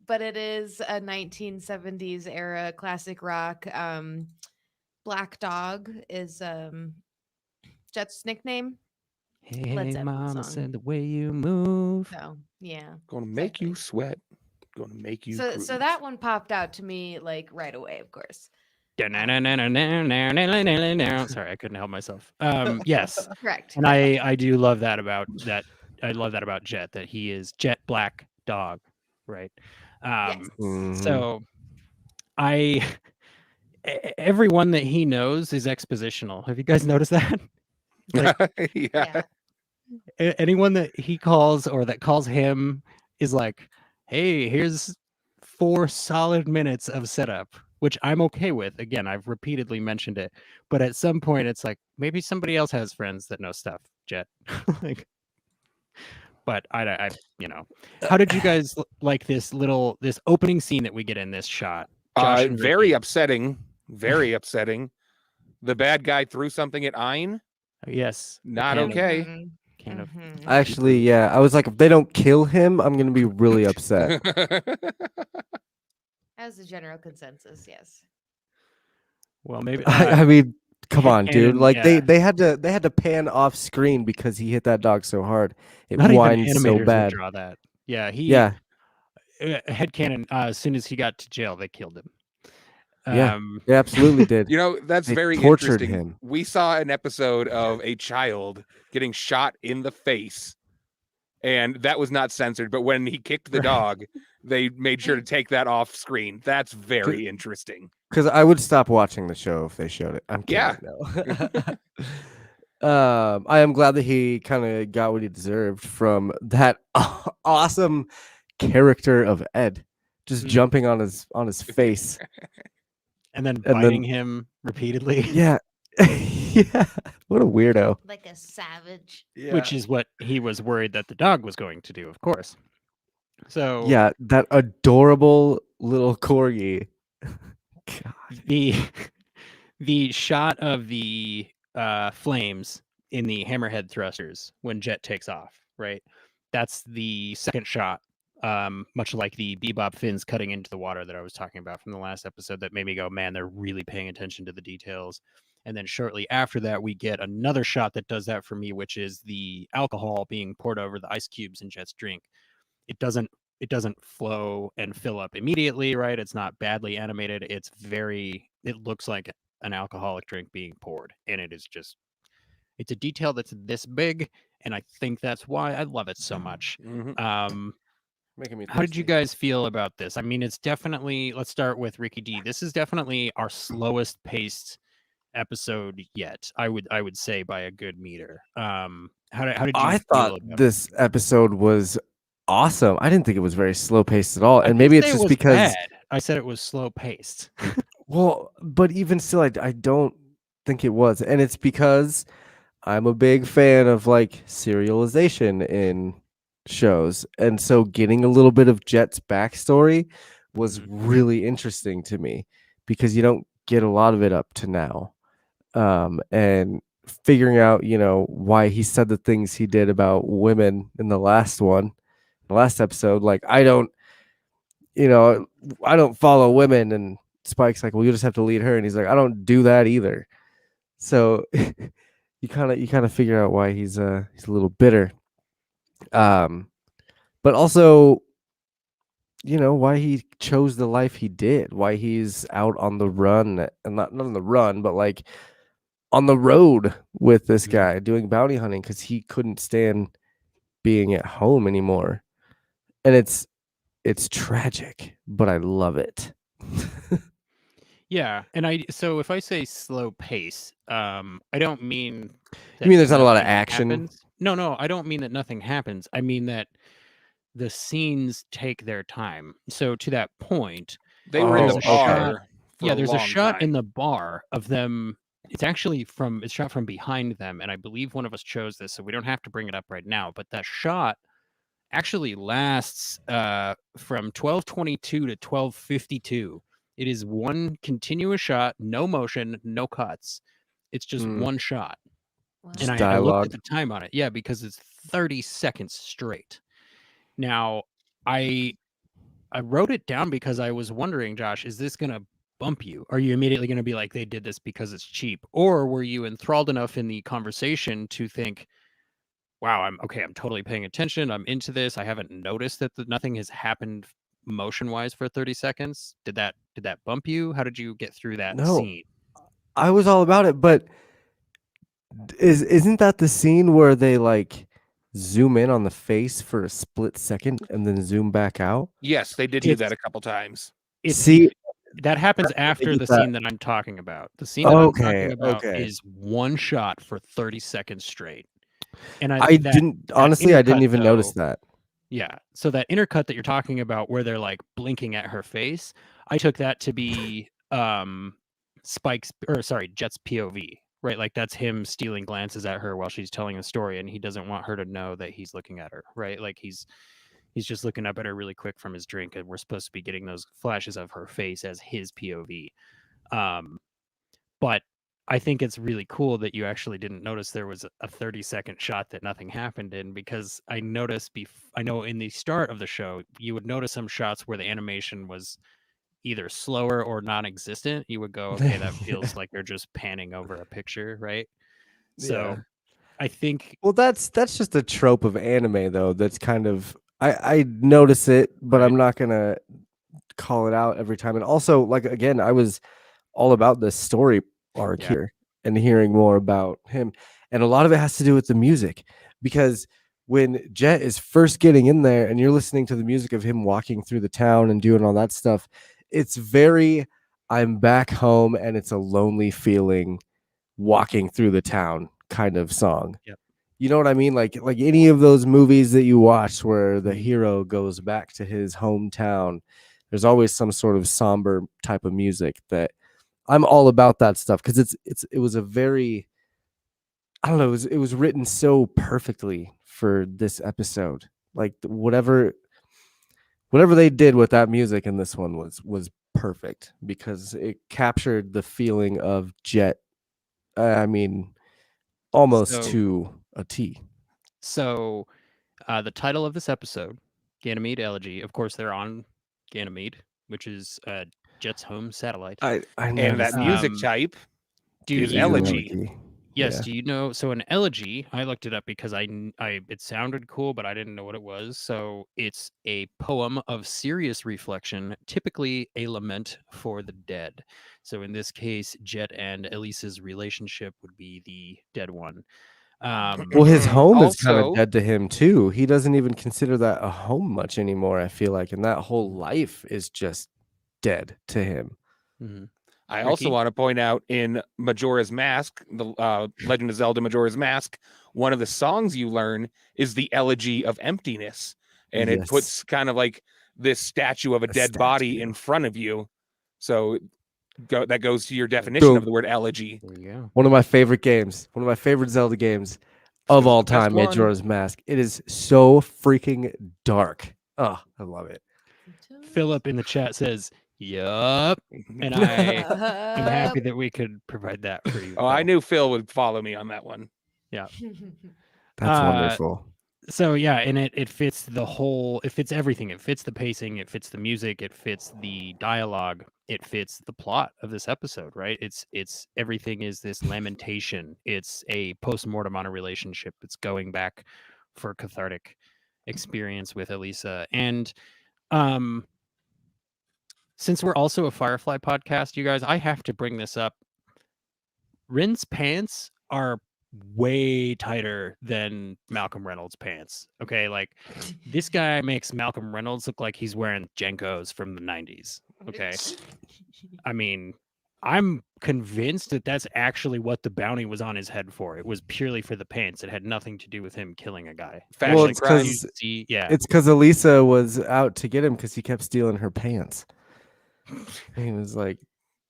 but it is a 1970s era classic rock. Black Dog is Jet's nickname. Hey, mama said the way you move. So, yeah. Gonna make you sweat. Gonna make you So that one popped out to me like right away, of course. Sorry, I couldn't help myself. Yes. Correct. And I do love that about that. I love that about Jet, that he is Jet Black Dog, right? Yes. So everyone that he knows is expositional. Have you guys noticed that? Like, yeah. Anyone that he calls or that calls him is like, hey, here's 4 solid minutes of setup, which I'm okay with. Again, I've repeatedly mentioned it, but at some point it's like, maybe somebody else has friends that know stuff, Jet. Like, but I how did you guys like this opening scene that we get in this shot? Very upsetting. Very upsetting. The bad guy threw something at Ein. Yes. Not okay. Actually, yeah. I was like, if they don't kill him, I'm going to be really upset. As a general consensus, yes. Well, maybe. I mean, come on, dude. Like yeah. they had to pan off screen because he hit that dog so hard. It Not whined even so animators bad. would draw that. Yeah, headcanon. As soon as he got to jail, they killed him. They absolutely did. You know, that's They very tortured interesting. him. We saw an episode of a child getting shot in the face, and that was not censored. But when he kicked the dog, they made sure to take that off screen. That's very interesting. Because I would stop watching the show if they showed it. I'm kidding. Yeah. No. I am glad that he kind of got what he deserved from that awesome character of Ed, just jumping on his face. And then biting him repeatedly. Yeah. Yeah. What a weirdo. Like a savage. Yeah. Which is what he was worried that the dog was going to do, of course. So Yeah, that adorable little corgi. God. the the shot of the flames in the hammerhead thrusters when Jet takes off, right? That's the second shot. Much like the Bebop fins cutting into the water that I was talking about from the last episode, that made me go, man, they're really paying attention to the details. And then shortly after that, we get another shot that does that for me, which is the alcohol being poured over the ice cubes in Jet's drink. It doesn't flow and fill up immediately, right? It's not badly animated. It looks like an alcoholic drink being poured, and it's a detail that's this big, and I think that's why I love it so much. Mhm. Making me How did you thirsty. guys feel about this? I mean, it's definitely, let's start with Ricky D. This is definitely our slowest paced episode yet. I would say by a good meter. How did you I thought feel about it? this episode was awesome. I didn't think it was very slow paced at all. I And didn't maybe say it's it just was because, bad. I said it was slow paced. well, but even still, I don't think it was. And it's because I'm a big fan of like serialization in shows. And so getting a little bit of Jet's backstory was Mhm. really interesting to me because you don't get a lot of it up to now. And figuring out, why he said the things he did about women in the last episode. Like, you know, I don't follow women. And Spike's like, well, you just have to lead her. And he's like, I don't do that either. So you kind of figure out why he's a little bitter. But also, why he chose the life he did, why he's out on the run, and not on the run, but like on the road with this Mhm. guy doing bounty hunting because he couldn't stand being at home anymore. And it's tragic, but I love it. Yeah, and so if I say slow pace, I don't mean You that mean there's not a lot of nothing action? happens. No, I don't mean that nothing happens. I mean that the scenes take their time. So to that point, They were in there's the Oh, a shot. okay. bar for Yeah, a there's a long shot in time. the bar of them. It's shot from behind them, and I believe one of us chose this, so we don't have to bring it up right now. But that shot actually lasts from 12:22 to 12:52. It is one continuous shot, no motion, no cuts. It's just Mm, one shot. And just Wow. I looked at dialogue. the time on it. Yeah, because it's 30 seconds straight. Now, I I wrote it down because I was wondering, Josh, is this going to bump you? Are you immediately going to be like, they did this because it's cheap? Or were you enthralled enough in the conversation to think, wow, I'm okay, I'm totally paying attention. I'm into this. I haven't noticed that nothing has happened motion wise for 30 seconds. Did that bump you? How did you get through that No, scene? I was all about it, but isn't that the scene where they like zoom in on the face for a split second and then zoom back out? Yes, they did do that It's a couple times. it's See, the that happens they after get the that. scene that I'm talking about. The scene that I'm Okay, talking about okay. is one shot for 30 seconds straight. And I that didn't that honestly, I didn't intercut even notice though, that. yeah. So that intercut that you're talking about where they're like blinking at her face, I took that to be Jet's POV, right? Like that's him stealing glances at her while she's telling a story and he doesn't want her to know that he's looking at her, right? Like he's just looking up at her really quick from his drink and we're supposed to be getting those flashes of her face as his POV. But I think it's really cool that you actually didn't notice there was a 30-second shot that nothing happened in, because I noticed I know in the start of the show you would notice some shots where the animation was either slower or non-existent. You would go, okay, that feels like they're just panning over a picture, right? So Yeah. I think Well, that's just a trope of anime though. That's kind of I notice it, but right. I'm not gonna call it out every time. And also, like again, I was all about the story arc Yeah. here and hearing more about him. And a lot of it has to do with the music because when Jet is first getting in there and you're listening to the music of him walking through the town and doing all that stuff, it's very I'm back home and it's a lonely feeling walking through the town kind of song. Yep. You know what I mean? Like any of those movies that you watch where the Mhm. hero goes back to his hometown, there's always some sort of somber type of music that I'm all about that stuff because it was a very I don't know, it was written so perfectly for this episode. Like whatever whatever they did with that music in this one was perfect because it captured the feeling of Jet. I mean, almost So- to a T. So, the title of this episode, Ganymede Elegy. Of course, they're on Ganymede, which is Jet's home satellite. I And noticed that music Um, type Do is you elegy. Yes. Yeah. Do you know? So an elegy, I looked it up because it sounded cool, but I didn't know what it was. So it's a poem of serious reflection, typically a lament for the dead. So in this case, Jet and Elise's relationship would be the dead one. Well, his Mhm. home is kind of Also- dead to him too. He doesn't even consider that a home much anymore, I feel like, and that whole life is just dead to him. Mhm. I also Ricky? want to point out in Majora's Mask, the Legend of Zelda Majora's Mask, one of the songs you learn is the Elegy of Emptiness. And it Yes. puts kind of like this statue of a dead body in front of you. So that goes to your definition of the word elegy. There you go. One of my favorite games, one of my favorite Zelda games of all Best time, one. Majora's Mask. It is so freaking dark. Oh, I love it. Philip in the chat says, "Yup," and I'm happy that we could provide that for you. Oh, I Phil. knew Phil would follow me on that one. That's Uh, wonderful. So yeah, and it fits the whole. It fits everything. It fits the pacing. It fits the music. It fits the dialogue. It fits the plot of this episode. Right? It's everything is this lamentation. It's a post-mortem on a relationship. It's going back for cathartic experience with Elisa. And since we're also a Firefly podcast, you guys, I have to bring this up. Rin's pants are way tighter than Malcolm Reynolds' pants. Okay, like this guy makes Malcolm Reynolds look like he's wearing Jenkos from the 90s. Okay. I mean, I'm convinced that that's actually what the bounty was on his head for. It was purely for the pants. It had nothing to do with him killing a guy. Fashion Well, it's crime. You 'cause- see, yeah. It's because Elisa was out to get him because he kept stealing her pants. And he was like,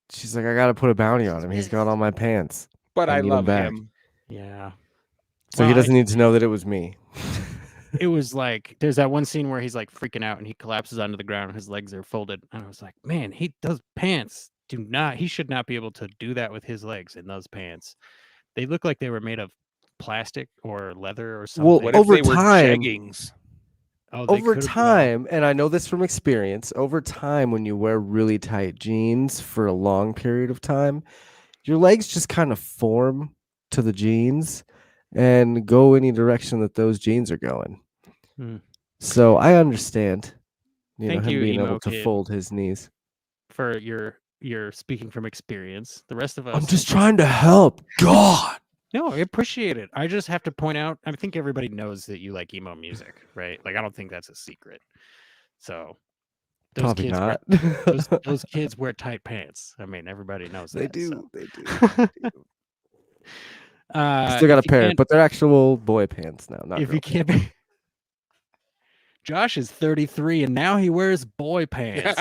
she's like, I got to put a bounty on him. He's got all my pants. But I I need him love back. him. Yeah. So he Well, doesn't need to know that it was me. it was like there's that one scene where he's like freaking out and he collapses onto the ground and his legs are folded. And I was like, man, those pants he should not be able to do that with his legs in those pants. They look like they were made of plastic or leather or something. Well, What over if they were time- jeggings? Oh, they Over could've- well, time, and I know this from experience, over time, when you wear really tight jeans for a long period of time, your legs just kind of form to the jeans and go any direction that those jeans are going. Hmm. So I understand, Thank him you, being emo able to kid. fold his knees. for your speaking from experience. The rest of us I'm just trying to help. God. No, I appreciate it. I just have to point out, I think everybody knows that you like emo music, right? Like I don't think that's a secret. So those Probably kids not. those kids wear tight pants. I mean, everybody knows They that. do. so. They do. Uh, Still got a if you pair, can't- but they're actual boy pants now. Not if girl you can't be Josh is 33 and now he wears boy pants.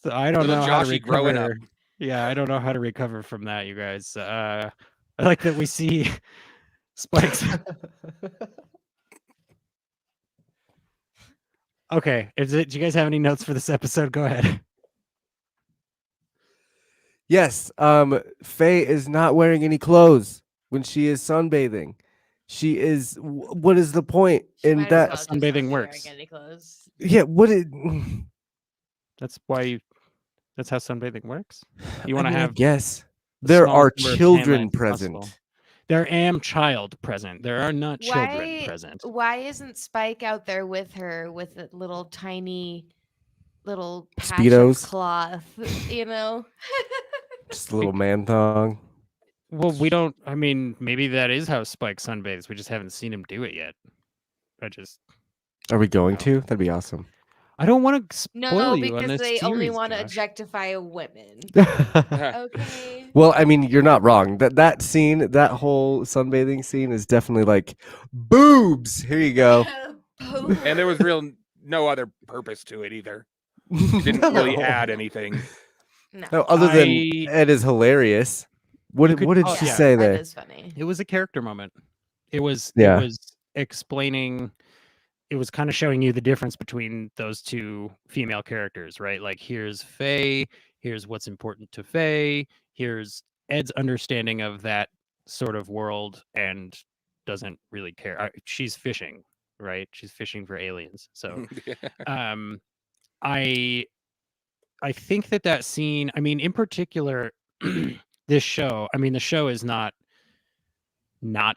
So I don't Little know how to Joshy growing up. recover. Yeah, I don't know how to recover from that, you guys. I like that we see Spike's. Okay, do you guys have any notes for this episode? Go ahead. Yes, Faye is not wearing any clothes when she is sunbathing. She is. What is the point in that? sunbathing works. Yeah. What it? That's why. That's how sunbathing works. You I want to mean, I have guess the there smallest are number of tan children lines present. possible. There am child present. There are not children Why- present. Why isn't Spike out there with her with a little tiny little patch of Speedos? cloth, you know? Just a little man thong. Well, we don't. I mean, maybe that is how Spike sunbathes. We just haven't seen him do it yet. Are we going No. to? That'd be awesome. I don't want to spoil No, you on because this they only series, want to Josh. objectify women. Okay. Well, I mean, you're not wrong. That scene, that whole sunbathing scene, is definitely like boobs. Here you go. And there was no other purpose to it either. It didn't really add anything. No, other than I- Ed is hilarious. What You did could- what did oh, she yeah, say That there? is funny. It was a character moment. It was Yeah. it was explaining it was kind of showing you the difference between those two female characters, right? Like here's Faye, here's what's important to Faye, here's Ed's understanding of that sort of world and doesn't really care. She's fishing, right? She's fishing for aliens. So um I think that scene, I mean, in particular, this show, I mean, the show is not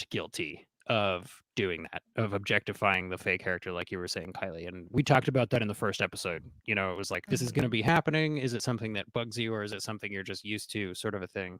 guilty of doing that, of objectifying the Faye character, like you were saying, Kylie. And we talked about that in the first episode. You know, it was like, this is going to be happening. Is it something that bugs you, or is it something you're just used to, sort of a thing?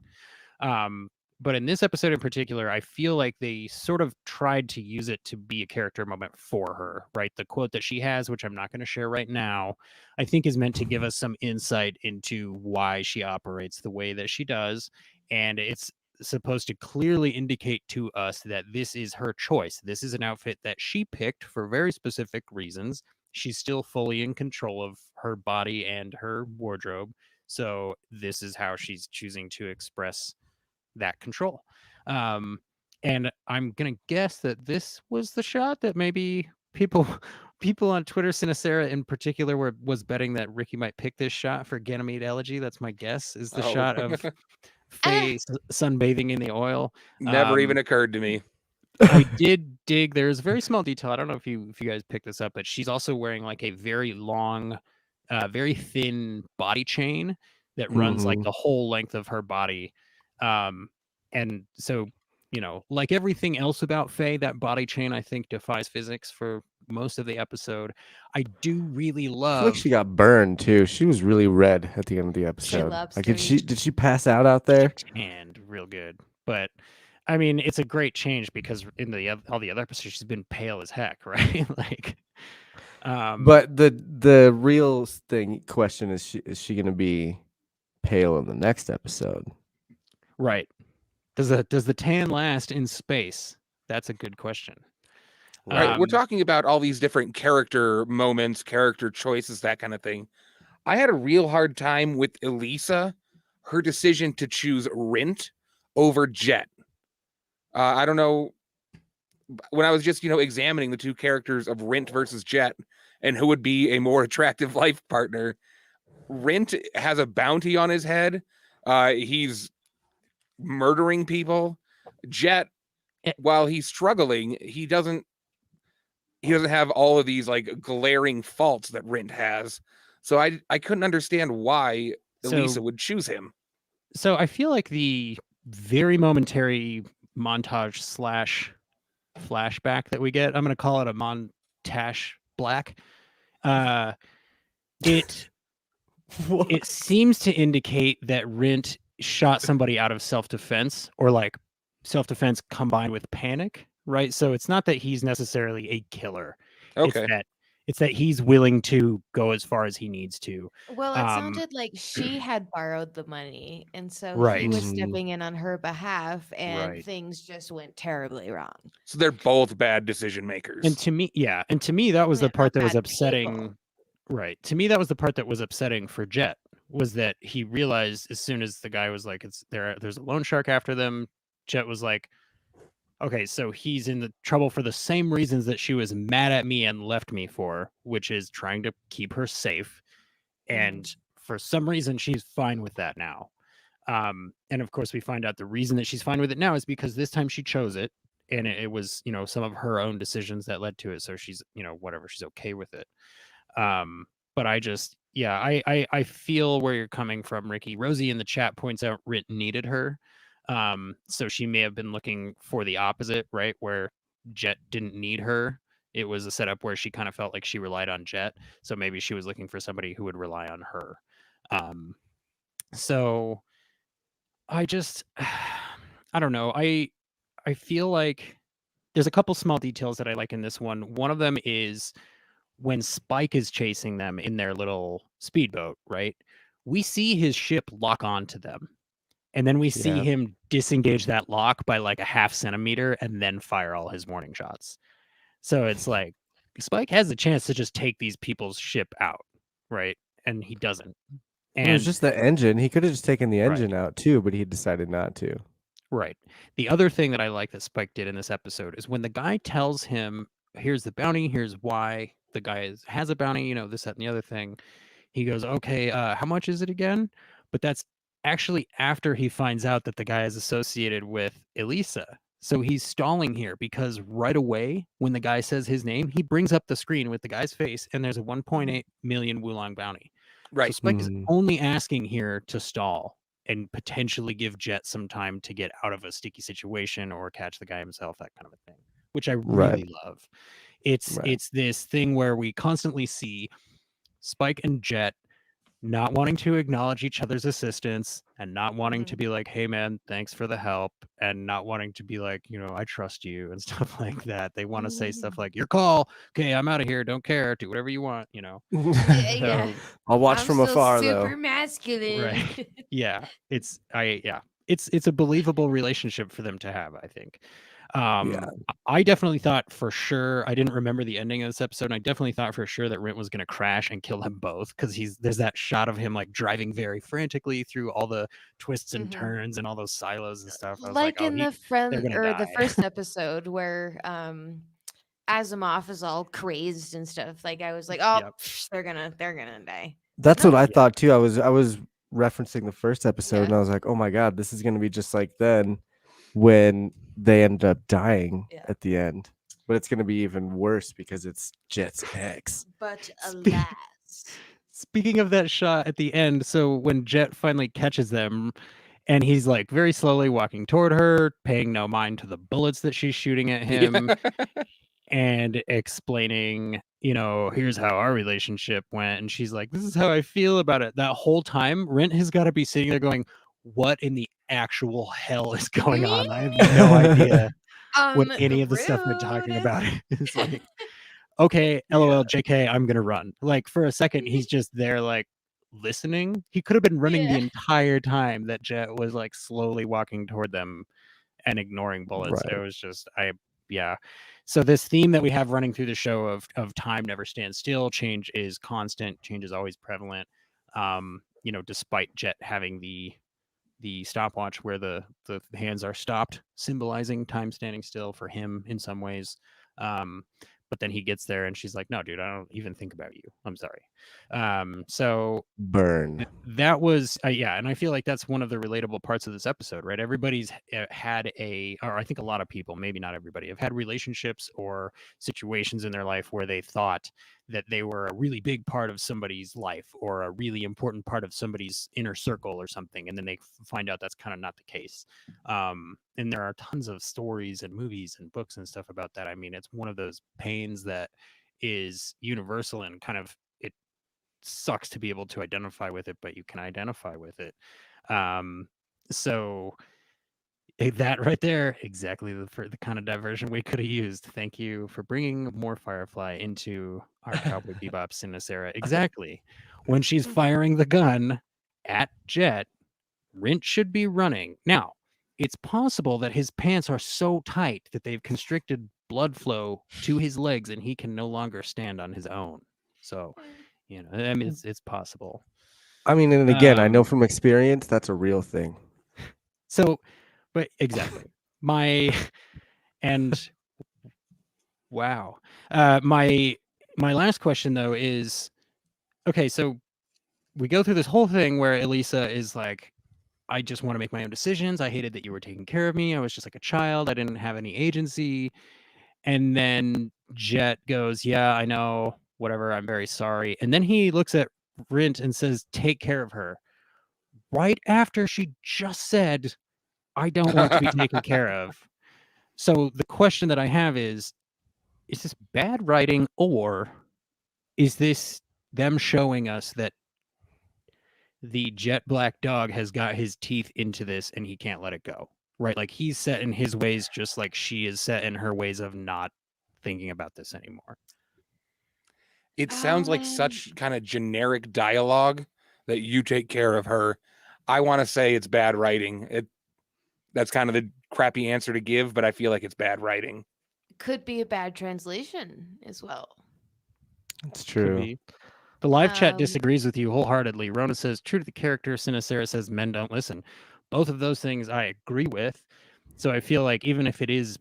But in this episode in particular, I feel like they sort of tried to use it to be a character moment for her, right? The quote that she has, which I'm not going to share right now, I think is meant to give us some insight into why she operates the way that she does. And it's supposed to clearly indicate to us that this is her choice. This is an outfit that she picked for very specific reasons. She's still fully in control of her body and her wardrobe. So this is how she's choosing to express that control. And I'm gonna guess that this was the shot that maybe people on Twitter, Sinacera in particular, was betting that Ricky might pick this shot for Ganymede Elegy. That's my guess, is the shot of Faye sunbathing in the oil. Never even occurred to me. I did dig. There's a very small detail. I don't know if you guys picked this up, but she's also wearing like a very long, very thin body chain that runs like the whole length of her body. And so, you know, like everything else about Faye, that body chain I think defies physics for most of the episode. I do really I love. feel like she got burned too. She was really red at the end of the episode. Like, did she pass out out there? And real good, but I mean, it's a great change because in all the other episodes, she's been pale as heck, right? Like, but the real question is she going to be pale in the next episode? Right. Does the tan last in space? That's a good question. Right. We're talking about all these different character moments, character choices, that kind of thing. I had a real hard time with Elisa, her decision to choose Rint over Jet. I don't know. When I was just, examining the two characters of Rint versus Jet and who would be a more attractive life partner, Rint has a bounty on his head. He's murdering people. Jet, while he's struggling, he doesn't have all of these like glaring faults that Rint has. So I couldn't understand why Elisa would choose him. So I feel like the very momentary montage / flashback that we get, I'm going to call it a montage black. It seems to indicate that Rint shot somebody out of self-defense, or like self-defense combined with panic, right? So it's not that he's necessarily a killer. Okay. It's that he's willing to go as far as he needs to. Well, it sounded like she had borrowed the money, and so he was stepping in on her behalf, and things just went terribly wrong. So they're both bad decision makers. And to me, that was the part that was upsetting. People. Right. To me, that was the part that was upsetting for Jet, was that he realized as soon as the guy was like, there's a loan shark after them, Jet was like, okay, so he's in the trouble for the same reasons that she was mad at me and left me for, which is trying to keep her safe. And for some reason, she's fine with that now. And of course, we find out the reason that she's fine with it now is because this time she chose it. And it was, some of her own decisions that led to it. So she's, whatever, she's okay with it. But I just, I feel where you're coming from, Ricky. Rosie in the chat points out Rint needed her. So she may have been looking for the opposite, right? Where Jet didn't need her. It was a setup where she kind of felt like she relied on Jet. So maybe she was looking for somebody who would rely on her. So I just, I don't know. I feel like there's a couple small details that I like in this one. One of them is when Spike is chasing them in their little speedboat, right? We see his ship lock onto them. And then we see him disengage that lock by like a half centimeter and then fire all his warning shots. So it's like Spike has the chance to just take these people's ship out, right? And he doesn't. And it was just the engine. He could have just taken the engine out too, but he decided not to. Right. The other thing that I like that Spike did in this episode is when the guy tells him here's the bounty, here's why the guy has a bounty, you know, this, that, and the other thing. He goes, okay, how much is it again? But that's actually after he finds out that the guy is associated with Elisa. So he's stalling here because right away, when the guy says his name, he brings up the screen with the guy's face, and there's a 1.8 million Wulong bounty. So Right. Spike is Mm. only asking here to stall and potentially give Jet some time to get out of a sticky situation or catch the guy himself, that kind of a thing, which I Right. really love. It's Right. this thing where we constantly see Spike and Jet not wanting to acknowledge each other's assistance and not wanting to be like, hey man, thanks for the help, and not wanting to be like, you know, I trust you and stuff like that. They want to say stuff like, your call, okay, I'm out of here, don't care, do whatever you want, you know. Yeah. So I'll watch I'm from still afar super though. masculine. right. Yeah. It's a believable relationship for them to have, I think. I definitely thought for sure, I didn't remember the ending of this episode, and I definitely thought for sure that Rint was going to crash and kill them both, because there's that shot of him like driving very frantically through all the twists and turns and all those silos and stuff. I was like, Like oh, in the they're gonna the die. first episode where Asimov is all crazed and stuff. Like I was like, oh, Yep. they're gonna die. That's No. what I Yeah. thought too. I was referencing the first episode, Yeah. and I was like, oh my god, this is gonna be just like then when they ended up dying Yeah. at the end. But it's gonna be even worse because it's Jet's ex. But Spe- alas. Speaking of that shot at the end, so when Jet finally catches them, and he's like very slowly walking toward her, paying no mind to the bullets that she's shooting at him, and explaining, you know, here's how our relationship went. And she's like, this is how I feel about it. That whole time, Rent has got to be sitting there going, what in the actual hell is going on? I have no idea what any of the stuff they're talking Rude. about is. Like, okay, LOL, JK, I'm gonna run. Like, for a second, he's just there, like, listening. He could have been running the Yeah. entire time that Jet was like slowly walking toward them and ignoring bullets. It Right. was just, yeah. So this theme that we have running through the show of time never stands still, change is constant, change is always prevalent. You know, despite Jet having the stopwatch where the hands are stopped, symbolizing time standing still for him in some ways. But then he gets there and she's like, no, dude, I don't even think about you. I'm sorry. So Burn. that was yeah, and I feel like that's one of the relatable parts of this episode, right? Everybody's had or I think a lot of people, maybe not everybody, have had relationships or situations in their life where they thought that they were a really big part of somebody's life or a really important part of somebody's inner circle or something, and then they find out that's kind of not the case. And there are tons of stories and movies and books and stuff about that. I mean, it's one of those pains that is universal and kind of, it sucks to be able to identify with it, but you can identify with it. So that right there, exactly the kind of diversion we could have used. Thank you for bringing more Firefly into our Cowboy Bebop Sinistera. Exactly. When she's firing the gun at Jet, Rint should be running. Now, it's possible that his pants are so tight that they've constricted blood flow to his legs and he can no longer stand on his own. So, you know, I mean, it's possible. I mean, and again, I know from experience that's a real thing. So, but exactly. And wow. My last question though is, okay, so we go through this whole thing where Elisa is like, I just want to make my own decisions. I hated that you were taking care of me. I was just like a child. I didn't have any agency. And then Jet goes, yeah, I know, whatever. I'm very sorry. And then he looks at Rint and says, take care of her. Right after she just said, I don't want to be taken care of. So the question that I have is this bad writing, or is this them showing us that the jet black dog has got his teeth into this and he can't let it go? Right? Like he's set in his ways just like she is set in her ways of not thinking about this anymore. It sounds like such kind of generic dialogue that you take care of her. I want to say it's bad writing. That's kind of the crappy answer to give, but I feel like it's bad writing. Could be a bad translation as well. It's true. The live chat disagrees with you wholeheartedly. Rona says, true to the character. Sinistera says, men don't listen. Both of those things I agree with. So I feel like even if it is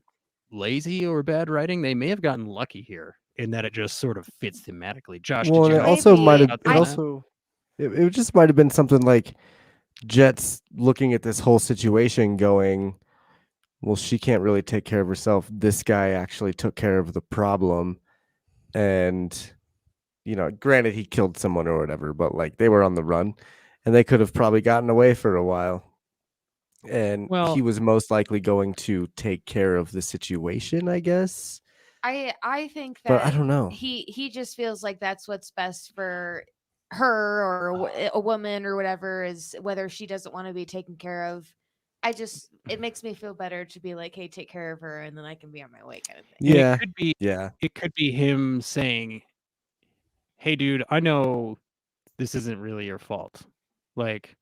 lazy or bad writing. They may have gotten lucky here in that it just sort of fits thematically. Josh, Well, did you and it have also might Maybe. have. thoughts It on that? also. It just might have been something like Jet's looking at this whole situation, going, "Well, she can't really take care of herself. This guy actually took care of the problem, and granted, he killed someone or whatever, but like they were on the run, and they could have probably gotten away for a while." And Well, he was most likely going to take care of the situation, I guess. I think But I that don't know. he just feels like that's what's best for her or a woman or whatever, is whether she doesn't want to be taken care of. It makes me feel better to be like, hey, take care of her, and then I can be on my way, kind of thing. and Yeah, it could be him saying, "Hey, dude, I know this isn't really your fault. Like,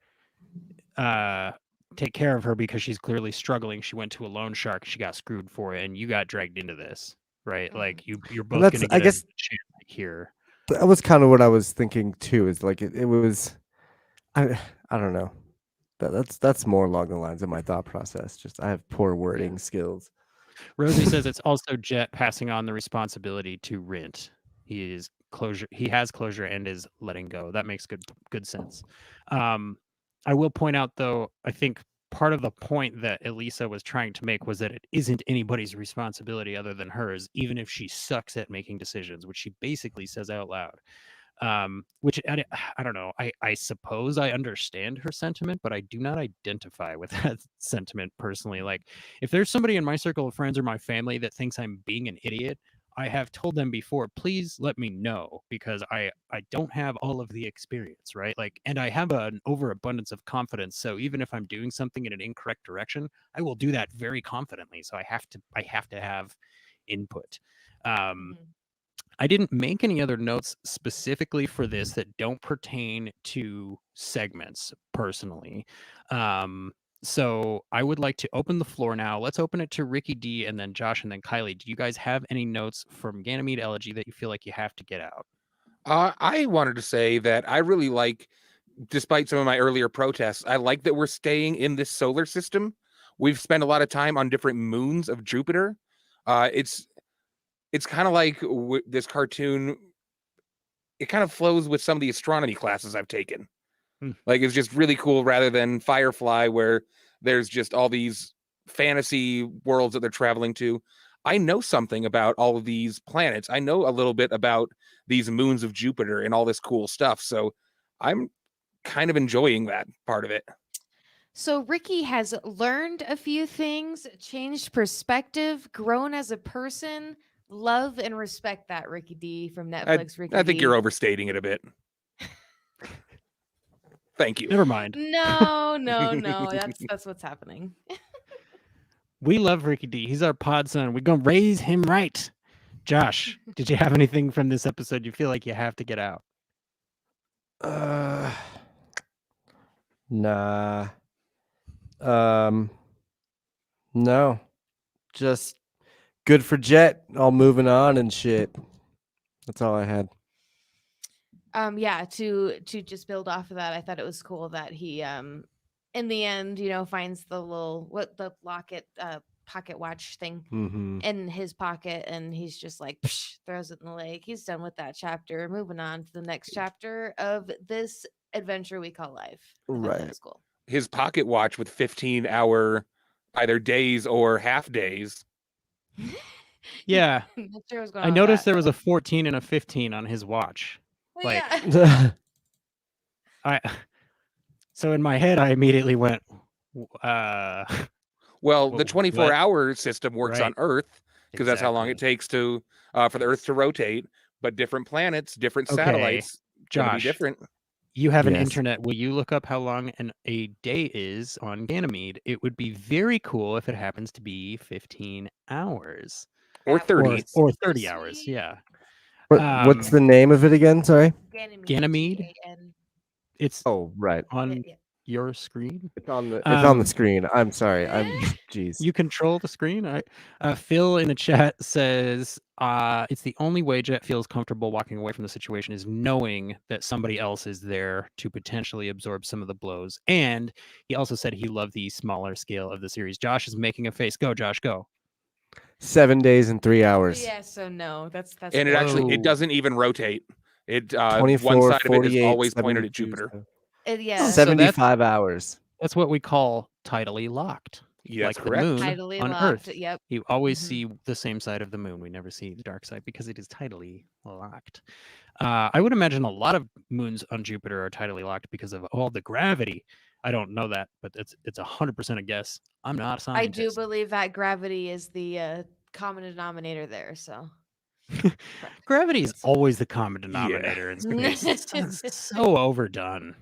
take care of her because she's clearly struggling. She went to a loan shark. She got screwed for it, and you got dragged into this, right? Mhm. Like, you're and both that's, going to I get a guess, chance here." that was kind of what I was thinking too. Is like it was. I don't know. That's more along the lines of my thought process. Just I have poor wording skills. Rosie says it's also Jet passing on the responsibility to Rint. He has closure and is letting go. That makes good sense. I will point out though, I think part of the point that Elisa was trying to make was that it isn't anybody's responsibility other than hers, even if she sucks at making decisions, which she basically says out loud. Which I don't know. I suppose I understand her sentiment, but I do not identify with that sentiment personally. Like, if there's somebody in my circle of friends or my family that thinks I'm being an idiot, I have told them before, please let me know, because I don't have all of the experience, right? Like, and I have an overabundance of confidence. So even if I'm doing something in an incorrect direction, I will do that very confidently. So I have to have input. Mhm. I didn't make any other notes specifically for this that don't pertain to segments personally. So I would like to open the floor now. Let's open it to Ricky D and then Josh and then Kylie. Do you guys have any notes from Ganymede Elegy that you feel like you have to get out? I wanted to say that I really like, despite some of my earlier protests, I like that we're staying in this solar system. We've spent a lot of time on different moons of Jupiter. It's kind of like this cartoon. It kind of flows with some of the astronomy classes I've taken. Like, it's just really cool, rather than Firefly, where there's just all these fantasy worlds that they're traveling to. I know something about all of these planets. I know a little bit about these moons of Jupiter and all this cool stuff. So I'm kind of enjoying that part of it. So Ricky has learned a few things, changed perspective, grown as a person. Love and respect that, Ricky D from Netflix. Ricky I think D. you're overstating it a bit. Thank you. Never mind. No, no. That's what's happening. We love Ricky D. He's our pod son. We're going to raise him right. Josh, did you have anything from this episode you feel like you have to get out? Nah. No. Just good for Jet. All moving on and shit. That's all I had. Yeah, to just build off of that, I thought it was cool that he in the end, finds the locket pocket watch thing Mm-hmm. in his pocket, and he's just like psh, throws it in the lake. He's done with that chapter, moving on to the next chapter of this adventure we call life. I thought that Right. was cool. His pocket watch with 15-hour either days or half days. Yeah. Not sure what's going I on with noticed that. there was a 14 and a 15 on his watch. Like, Yeah. So in my head, I immediately went, Well, Whoa, the 24-hour system works on Right. Earth, because that's how long it Exactly. takes to for the Earth to rotate. But different planets, different Okay, satellites, gonna be Josh, different. you have an Yes. internet. Will you look up how long a day is on Ganymede? It would be very cool if it happens to be 15 hours Or That would 30. be or super 30 hours. sweet. Yeah. What's the name of it again? Sorry. Ganymede? G-A-N. It's Oh, right. on Yeah. your screen. It's on the Um, screen. I'm sorry. I'm jeez. You control the screen. Phil in the chat says it's the only way Jet feels comfortable walking away from the situation is knowing that somebody else is there to potentially absorb some of the blows. And he also said he loved the smaller scale of the series. Josh is making a face. Go, Josh, go. 7 days and 3 hours. Yeah, so no, that's And it good. actually it Whoa. doesn't even rotate. It 24, one side of it is 48, always pointed at 72, Jupiter. Yeah, So 75 hours. That's what we call tidally locked. Yeah, that's Like the correct. moon tidally on locked. Earth. Yep. You always Mhm. see the same side of the moon. We never see the dark side because it is tidally locked. I would imagine a lot of moons on Jupiter are tidally locked because of all the gravity. I don't know that, but it's 100% a guess. I'm not a I do scientist. believe that gravity is the common denominator there. So Gravity is always the common Yeah. denominator in space. It's so overdone.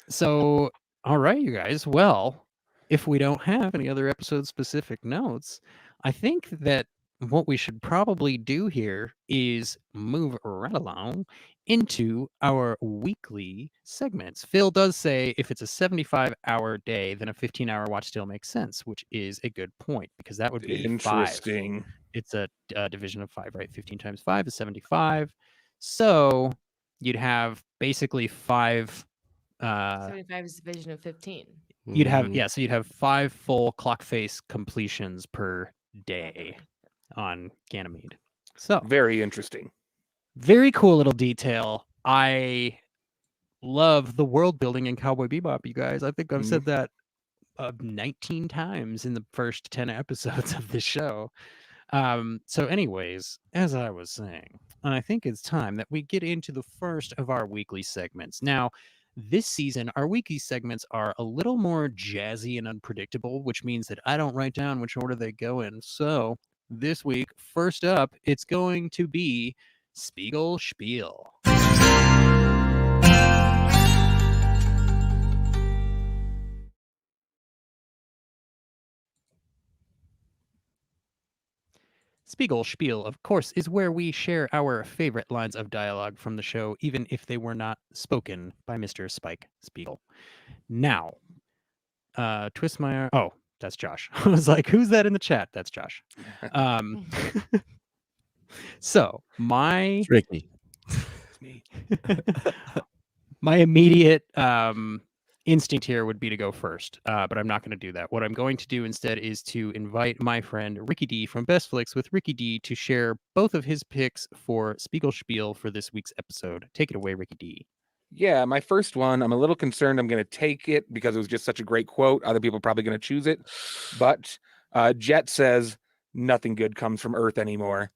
So all right, you guys. Well, if we don't have any other episode specific notes, I think that what we should probably do here is move right along into our weekly segments. Phil does say if it's a 75-hour day, then a 15-hour watch still makes sense, which is a good point because that would be 5. Interesting. It's a division of 5, right? 15 times 5 is 75. So you'd have basically 5 75 is division of 15. you'd have Mm, so you'd have 5 full clock face completions per day on Ganymede. So Very interesting. very cool little detail. I love the world building in Cowboy Bebop, you guys. I think I've said that 19 times in the first 10 episodes of this show. So anyways, as I was saying, I think it's time that we get into the first of our weekly segments. Now, this season, our weekly segments are a little more jazzy and unpredictable, which means that I don't write down which order they go in. So this week, first up, it's going to be Spiegel Spiel. Spiegel Spiel, of course, is where we share our favorite lines of dialogue from the show, even if they were not spoken by Mr. Spike Spiegel. Now, twist my arm. Oh, that's Josh. I was like, who's that in the chat? That's Josh. So my it's Ricky. It's me. my immediate instinct here would be to go first, but I'm not going to do that. What I'm going to do instead is to invite my friend Ricky D from Best Flicks with Ricky D to share both of his picks for Spiegel Spiel for this week's episode. Take it away, Ricky D. Yeah, my first one, I'm a little concerned I'm going to take it because it was just such a great quote. Other people are probably going to choose it. But Jet says, nothing good comes from Earth anymore.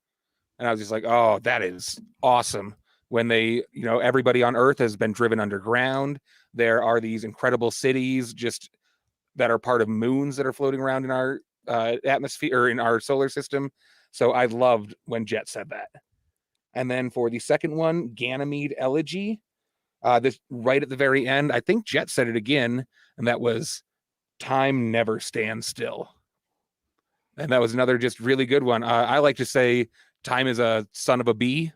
And I was just like, oh, that is awesome. When they, everybody on Earth has been driven underground. There are these incredible cities just that are part of moons that are floating around in our atmosphere or in our solar system. So I loved when Jet said that. And then for the second one, Ganymede Elegy. This right at the very end, I think Jet said it again, and that was time never stands still. And that was another just really good one. I like to say time is a son of a bee.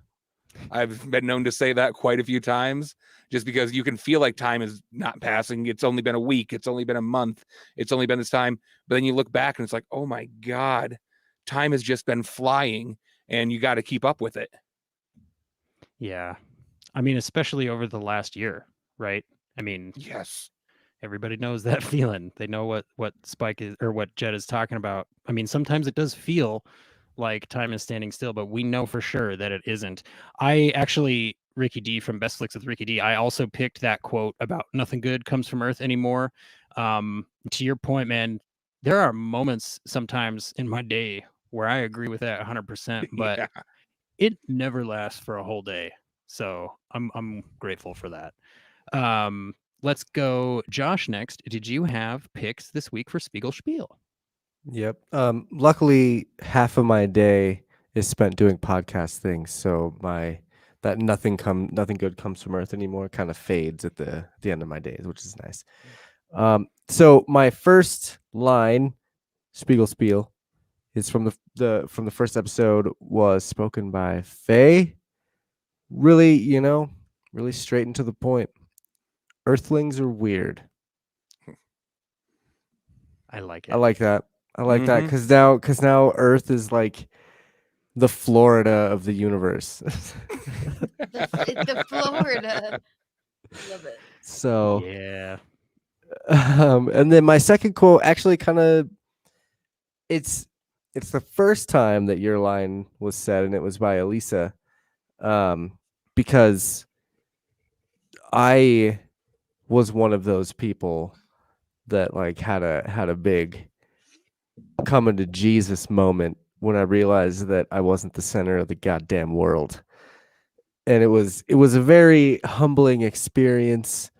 I've been known to say that quite a few times, just because you can feel like time is not passing. It's only been a week. It's only been a month. It's only been this time. But then you look back and it's like, oh my God, time has just been flying and you got to keep up with it. Yeah. I mean, especially over the last year, right? I mean, yes, everybody knows that feeling. They know what Spike is or what Jet is talking about. I mean, sometimes it does feel like time is standing still, but we know for sure that it isn't. I actually, Ricky D from Best Flicks with Ricky D, I also picked that quote about nothing good comes from Earth anymore. To your point, man, there are moments sometimes in my day where I agree with that 100%, but yeah. it never lasts for a whole day. So I'm grateful for that. Let's go, Josh, next. Did you have picks this week for Spiegel Spiel? Yep. Luckily, half of my day is spent doing podcast things, so that nothing good comes from Earth anymore kind of fades at the end of my days, which is nice. So my first line, Spiegel Spiel, is from the first episode, was spoken by Faye. Really, really straight and to the point. Earthlings are weird. I like it. I like that. I like that because now Earth is like the Florida of the universe. The Florida. Love it. So Yeah. and then my second quote actually kind of it's it's the first time that your line was said, and it was by Elisa, because I was one of those people that like had a big coming to Jesus moment when I realized that I wasn't the center of the goddamn world. And it was a very humbling experience.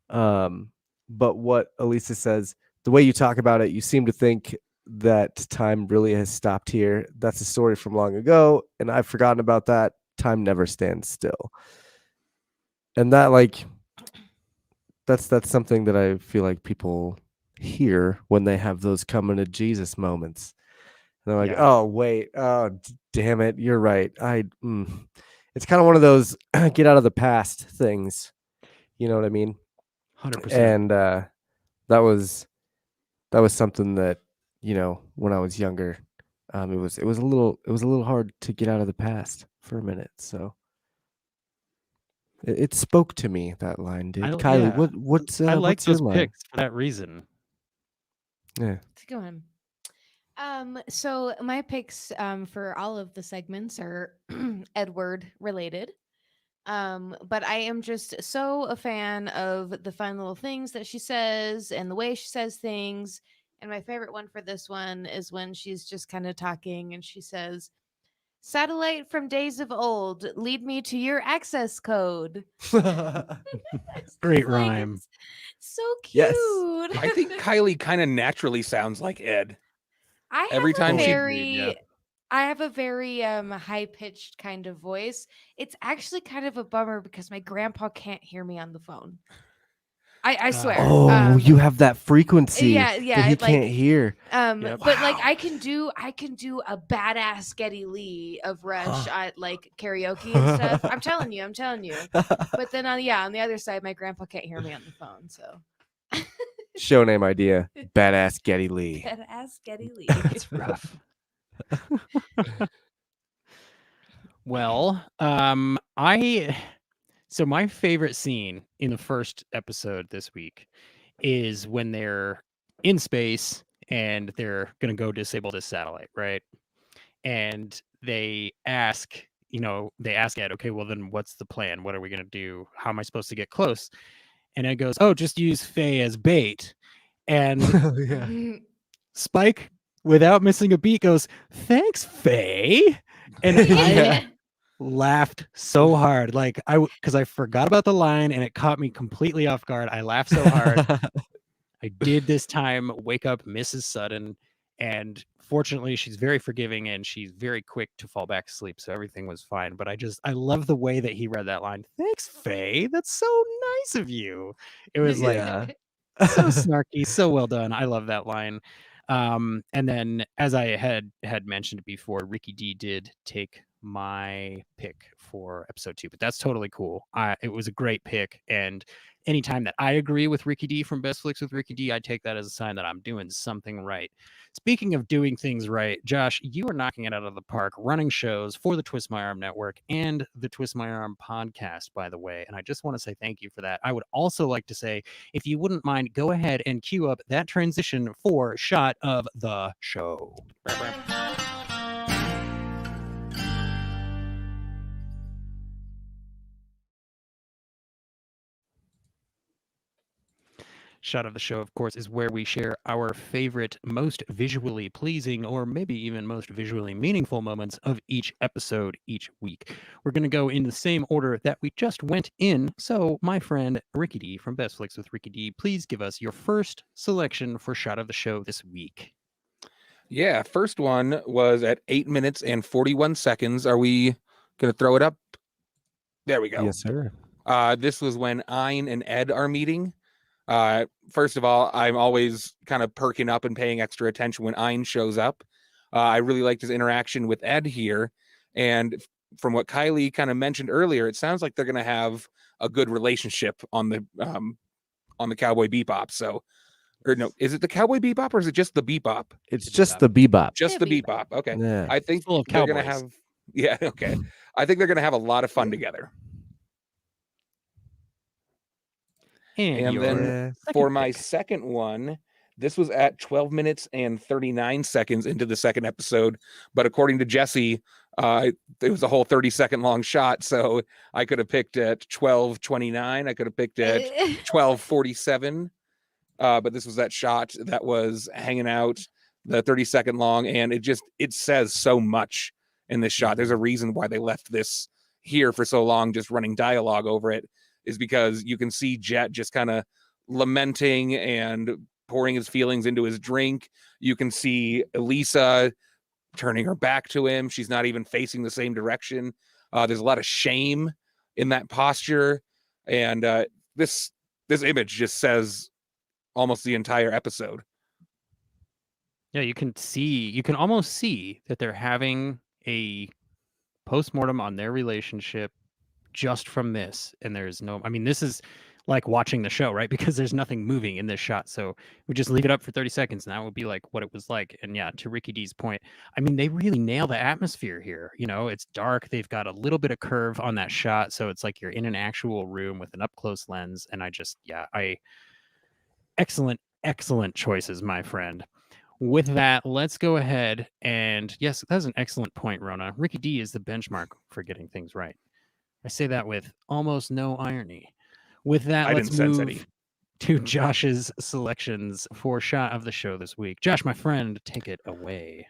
But what Elisa says, the way you talk about it, you seem to think that time really has stopped here. That's a story from long ago, and I've forgotten about that. Time never stands still. And that like that's something that I feel like people hear when they have those coming to Jesus moments. And they're like, Yeah. "Oh, wait. Oh, damn it. You're right. It's kind of one of those get out of the past things. You know what I mean?" 100%. And that was something that, when I was younger, it was a little hard to get out of the past for a minute. So it spoke to me, that line did. Kylie, Yeah. what's I like what's your those line? picks for that reason. Yeah. It's a good one. So my picks for all of the segments are Edward related. But I am just so a fan of the fun little things that she says and the way she says things. And my favorite one for this one is when she's just kind of talking and she says, "Satellite from days of old, lead me to your access code." It's Great just like, rhyme. it's so Yes. cute. I think Kylie kind of naturally sounds like Ed. I Every have a time she- very I have a very high pitched kind of voice. It's actually kind of a bummer because my grandpa can't hear me on the phone. I swear. Oh, you have that frequency yeah, that yeah, he it, like, can't hear. Yep. but like Wow. I can do a badass Geddy Lee of Rush Huh. at like karaoke and stuff. I'm telling you. But then on the other side, my grandpa can't hear me on the phone, so Show name idea: Badass Geddy Lee. badass Geddy Lee. It's rough. Well, so my favorite scene in the first episode this week is when they're in space and they're going to go disable this satellite, right? And they ask Ed, okay, well then what's the plan? What are we going to do? How am I supposed to get close? And Ed goes, oh, just use Faye as bait. And Yeah. Spike, without missing a beat, goes, thanks, Faye. And I laughed so hard, like because I forgot about the line and it caught me completely off guard. I laughed so hard. I did this time wake up Mrs. Sutton, and fortunately she's very forgiving and she's very quick to fall back asleep, so everything was fine. But I love the way that he read that line. Thanks, Faye. That's so nice of you. It was like Yeah. so snarky, so well done. I love that line. And then, as I had mentioned before, Ricky D did take my pick for episode 2, but that's totally cool. It was a great pick, and anytime that I agree with Ricky D from Best Flicks with Ricky D, I take that as a sign that I'm doing something right. Speaking of doing things right, Josh, you are knocking it out of the park, running shows for the Twist My Arm Network and the Twist My Arm podcast, by the way. And I just want to say thank you for that. I would also like to say, if you wouldn't mind, go ahead and cue up that transition for Shot of the Show. Shot of the Show, of course, is where we share our favorite, most visually pleasing, or maybe even most visually meaningful moments of each episode each week. We're going to go in the same order that we just went in. So, my friend Ricky D from Best Flicks with Ricky D, please give us your first selection for Shot of the Show this week. Yeah, first one was at 8 minutes and 41 seconds. Are we going to throw it up? There we go. Yes, sir. This was when Ein and Ed are meeting. First of all, I'm always kind of perking up and paying extra attention when Ein shows up. I really liked his interaction with Ed here. And from what Kylie kind of mentioned earlier, it sounds like they're going to have a good relationship on the Cowboy Bebop. So, or no, is it the Cowboy Bebop or is it just the Bebop? It's just the Bebop. Just Yeah, the Bebop. Bebop. Okay. Yeah. I think Full of they're going to cowboys. have, yeah, okay. I think they're going to have a lot of fun together. And your then Yeah. for second my pick. second one, This was at 12 minutes and 39 seconds into the second episode, but according to Jesse, it was a whole 30-second long shot. So I could have picked at 12:29. I could have picked at 12:47. But this was that shot that was hanging out, the 30-second long, and it says so much in this shot. There's a reason why they left this here for so long, just running dialogue over it, is because you can see Jet just kind of lamenting and pouring his feelings into his drink. You can see Elisa turning her back to him. She's not even facing the same direction. There's a lot of shame in that posture, and this image just says almost the entire episode. Yeah, you can almost see that they're having a postmortem on their relationship just from this. And there's no, I mean, this is like watching the show, right? Because there's nothing moving in this shot. So we just leave it up for 30 seconds. And that would be like what it was like. And yeah, to Ricky D's point, I mean, they really nail the atmosphere here. You know, it's dark. They've got a little bit of curve on that shot. So it's like you're in an actual room with an up close lens. And excellent choices, my friend. With that, let's go ahead and yes, that's an excellent point, Rona. Ricky D is the benchmark for getting things right. I say that with almost no irony. With that, let's move to Josh's selections for shot of the show this week. Josh, my friend, take it away.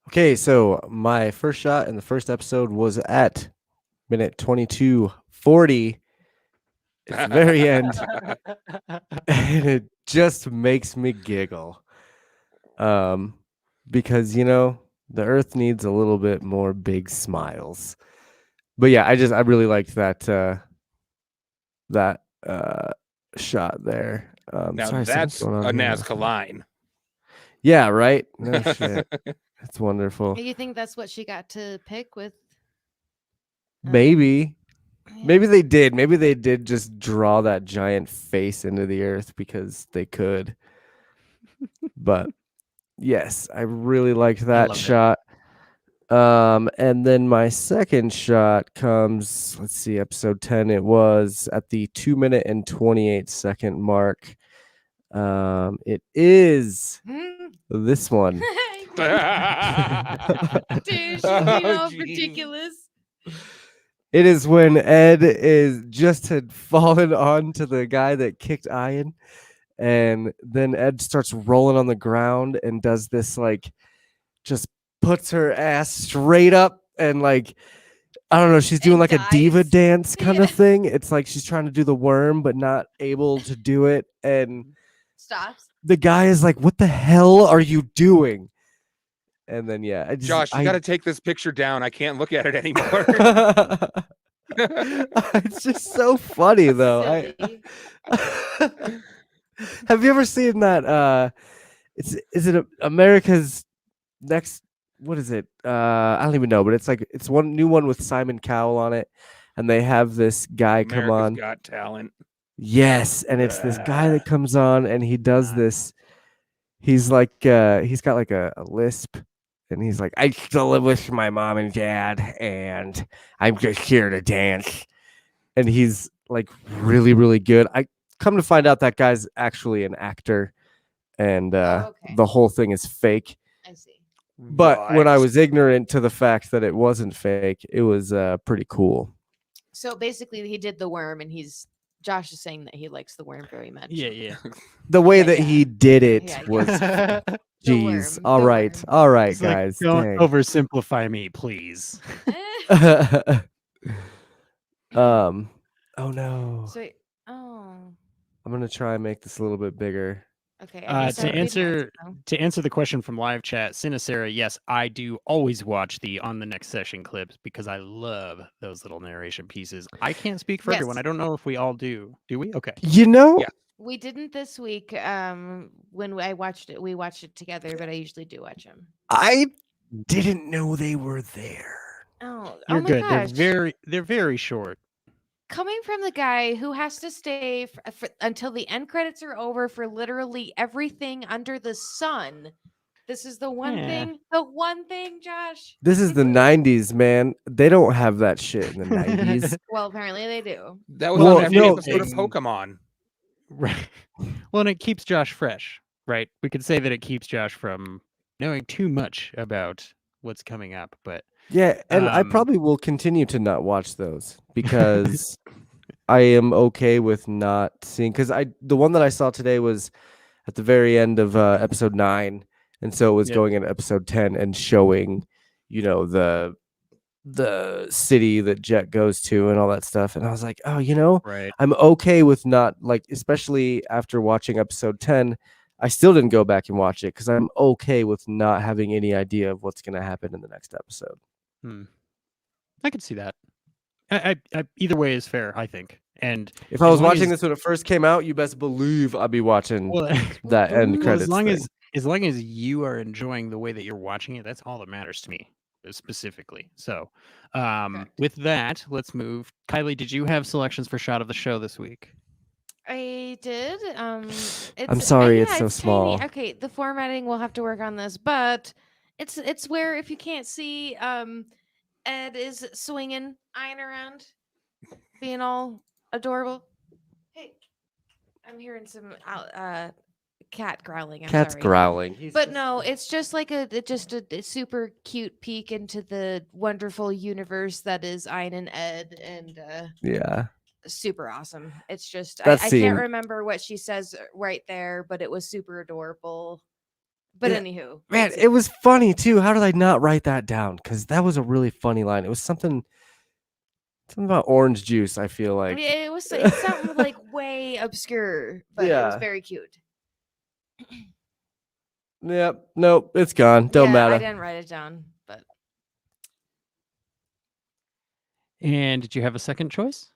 Okay, so my first shot in the first episode was at minute 22:40. It's the very end, and it just makes me giggle. Because the Earth needs a little bit more big smiles. But yeah, I really liked that shot there. Now that's a Nazca line. Yeah, right. No shit. That's wonderful. You think that's what she got to pick with? Maybe they did. Maybe they did just draw that giant face into the Earth because they could. But yes, I really liked that shot. And then my second shot comes, let's see, episode 10. It was at the 2-minute and 28-second mark. It is this one. Dude, ridiculous. It is when Ed had fallen onto the guy that kicked Ian. And then Ed starts rolling on the ground and does this, like, just puts her ass straight up and, like, I don't know, she's doing like a diva dance kind of thing. It's like she's trying to do the worm but not able to do it, and stops. The guy is like, "What the hell are you doing?" And then Josh, you got to take this picture down. I can't look at it anymore. It's just so funny though. Have you ever seen that? Is it America's Next? What is it? I don't even know, but it's one new one with Simon Cowell on it, and they have this guy come on. Got Talent. Yes, and it's this guy that comes on, and he does this. He's like, he's got like a lisp, and he's like, "I still live with my mom and dad, and I'm just here to dance." And he's like really, really good. I come to find out that guy's actually an actor, and the whole thing is fake. I see. But when I was ignorant to the fact that it wasn't fake, it was pretty cool. So basically, he did the worm, and Josh is saying that he likes the worm very much. Yeah. The way that he did it was, geez. All right, it's guys. Like, don't oversimplify me, please. Oh no. So, I'm gonna try and make this a little bit bigger. Okay. To answer the question from live chat, Sinacera, yes, I do always watch the On the Next Session clips because I love those little narration pieces. I can't speak for everyone. I don't know if we all do. Do we? Okay. Yeah. We didn't this week. When I watched it, we watched it together, but I usually do watch them. I didn't know they were there. Oh, You're my good. gosh. They're very short. Coming from the guy who has to stay until the end credits are over for literally everything under the sun. This is the one thing. The one thing, Josh. This is the 90s, man. They don't have that shit in the 90s. Well, apparently they do. That was on every episode of Pokemon. Right. Well, and it keeps Josh fresh. right? We could say that it keeps Josh from knowing too much about what's coming up, but Yeah, and I um, probably will continue to not watch those because I am okay with not seeing, because the one that I saw today was at the very end of episode 9, and so it was Yep. going into episode 10 and showing, the city that Jet goes to and all that stuff, and I was like, oh, right. I'm okay with not, like, especially after watching episode 10, I still didn't go back and watch it because I'm okay with not having any idea of what's going to happen in the next episode. I could see that. Either way is fair, I think. And If I as was long watching as- this when it first came out, you best believe I'd be watching well, that end well, credits as long thing. as long as you are enjoying the way that you're watching it, that's all that matters to me specifically. So, Correct. with that, let's move. Kylie, did you have selections for shot of the show this week? I did. I'm It's sorry, yeah, it's so tiny. small. Okay, the formatting we'll have to work on this, but it's where if you can't see, Ed is swinging Ian around, being all adorable. Hey, I'm hearing some cat growling. I'm Cat's sorry. growling. But no, it's just like a super cute peek into the wonderful universe that is Ian and Ed, and Yeah. super awesome. It's just That I scene. can't remember what she says right there, but it was super adorable. But Yeah, anywho, Man, it's- it was funny too. How did I not write that down? Because that was a really funny line. It was something about orange juice, I feel I like. mean, it's something like way obscure, but it was Yeah. very cute. Yep. Nope. It's gone. Don't I matter. didn't write it down, but And did you have a second choice?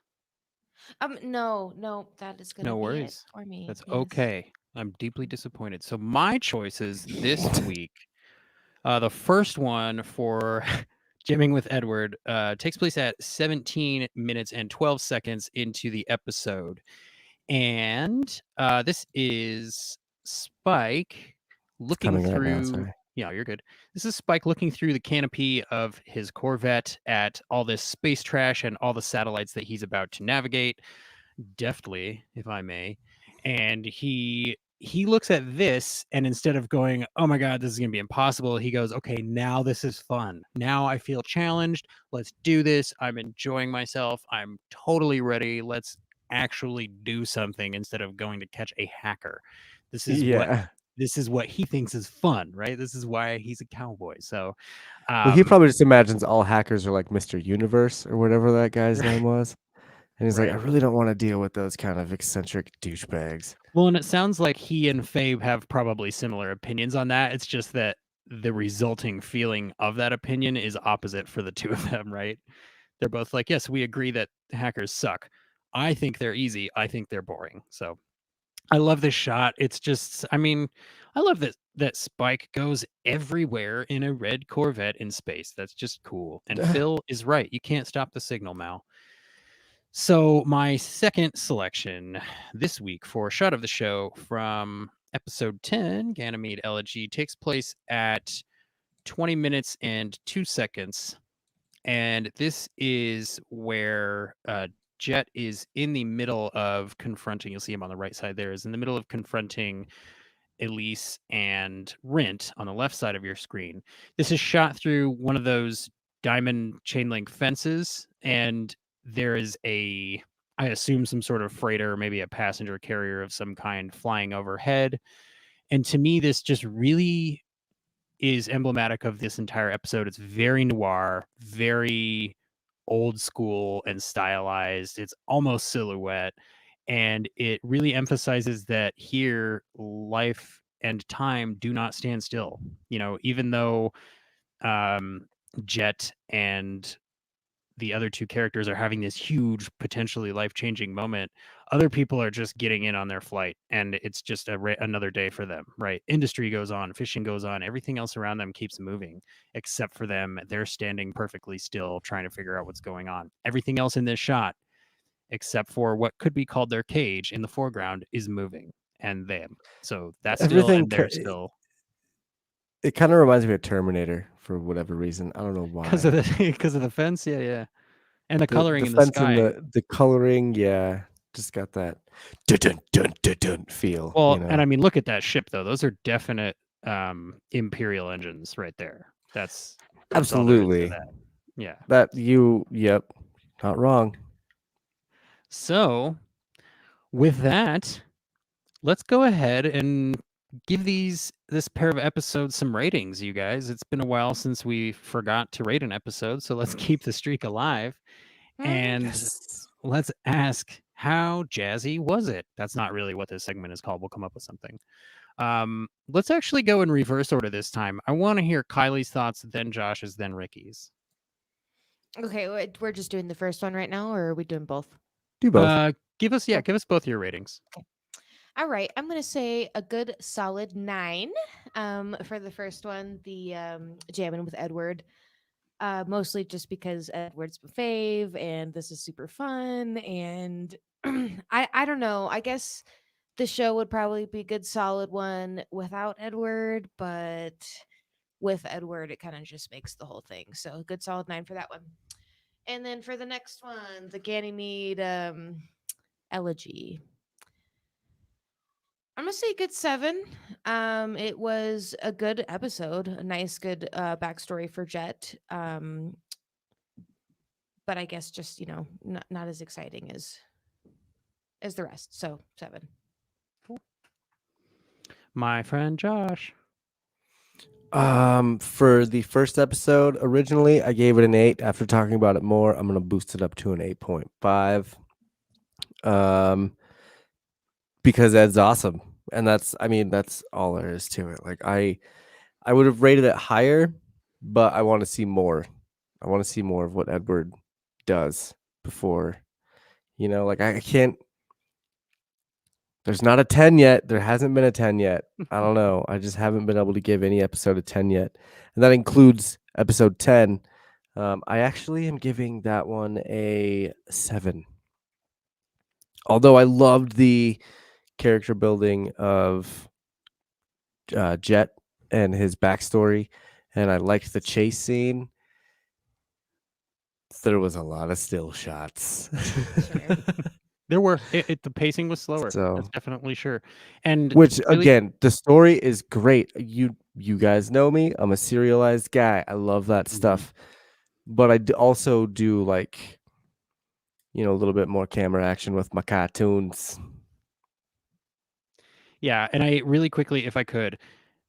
no, that is gonna No be worries. it for me. That's yes. okay. I'm deeply disappointed. So my choices this week, the first one for Gymming with Edward takes place at 17 minutes and 12 seconds into the episode. And this is Spike looking coming right now, through. sorry. Yeah, you're good. This is Spike looking through the canopy of his Corvette at all this space trash and all the satellites that he's about to navigate deftly, if I may. And he looks at this, and instead of going, oh my god, this is gonna be impossible, he goes, okay, now this is fun. Now I feel challenged. Let's do this. I'm enjoying myself. I'm totally ready. Let's actually do something instead of going to catch a hacker. This is what he thinks is fun, right? This is why he's a cowboy. So Well, he probably just imagines all hackers are like Mr. Universe or whatever that guy's Right. name was. And he's like, I Right. really don't want to deal with those kind of eccentric douchebags. Well, and it sounds like he and Fabe have probably similar opinions on that. It's just that the resulting feeling of that opinion is opposite for the two of them, right? They're both like, yes, we agree that hackers suck. I think they're easy. I think they're boring. So I love this shot. It's just, I mean, I love that Spike goes everywhere in a red Corvette in space. That's just cool. And Phil is right. You can't stop the signal, Mal. So my second selection this week for shot of the show from episode 10, Ganymede Elegy, takes place at 20 minutes and 2 seconds. And this is where Jet is in the middle of confronting, you'll see him on the right side there, is in the middle of confronting Elise and Rint on the left side of your screen. This is shot through one of those diamond chain link fences, and there is I assume some sort of freighter, maybe a passenger carrier of some kind flying overhead. And to me, this just really is emblematic of this entire episode. It's very noir, very old school and stylized. It's almost silhouette. And it really emphasizes that here, life and time do not stand still. You know, even though Jet and the other two characters are having this huge, potentially life-changing moment, other people are just getting in on their flight, and it's just another day for them, right? Industry goes on, fishing goes on, everything else around them keeps moving, except for them. They're standing perfectly still, trying to figure out what's going on. Everything else in this shot, except for what could be called their cage in the foreground, is moving, and them. So that's still, Everything and they're still. It kind of reminds me of Terminator for whatever reason. I don't know why. Because of the fence, yeah. And the coloring in the fence sky. and the coloring, yeah. Just got that dun dun dun dun dun feel. Well, you know? and I mean, look at that ship though. Those are definite Imperial engines right there. That's all there is to Absolutely. that. Yeah. Yep, not wrong. So with that, let's go ahead and give this pair of episodes some ratings, you guys. It's been a while since we forgot to rate an episode, so let's keep the streak alive. And Yes. let's ask, how jazzy was it? That's not really what this segment is called. We'll come up with something. Let's actually go in reverse order this time. I want to hear Kylie's thoughts, then Josh's, then Ricky's. Okay, we're just doing the first one right now, or are we doing both? Do both. Give us both your ratings. All right, I'm gonna say a good solid 9. For the first one, the jamming with Edward. Mostly just because Edward's my fave, and this is super fun. And I don't know. I guess the show would probably be a good solid 1 without Edward, but with Edward, it kind of just makes the whole thing. So a good solid 9 for that one. And then for the next one, the Ganymede Elegy. I'm gonna say a good 7. It was a good episode, a nice, good backstory for Jet. But I guess just not as exciting as the rest. So 7. My friend Josh. For the first episode, originally I gave it an 8. After talking about it more, I'm gonna boost it up to an 8.5. Because Ed's awesome, and that's all there is to it. Like I would have rated it higher, but I want to see more. I want to see more of what Edward does before, like I can't. There's not a 10 yet. There hasn't been a 10 yet. I don't know. I just haven't been able to give any episode a 10 yet. And that includes episode 10. I actually am giving that one a 7. Although I loved the character building of Jet and his backstory, and I liked the chase scene. There was a lot of still shots. Sure. There were the pacing was slower. So- That's definitely sure. And Which really- again, the story is great. You guys know me. I'm a serialized guy. I love that stuff. But I also do like, a little bit more camera action with my cartoons. Yeah, and I really quickly, if I could,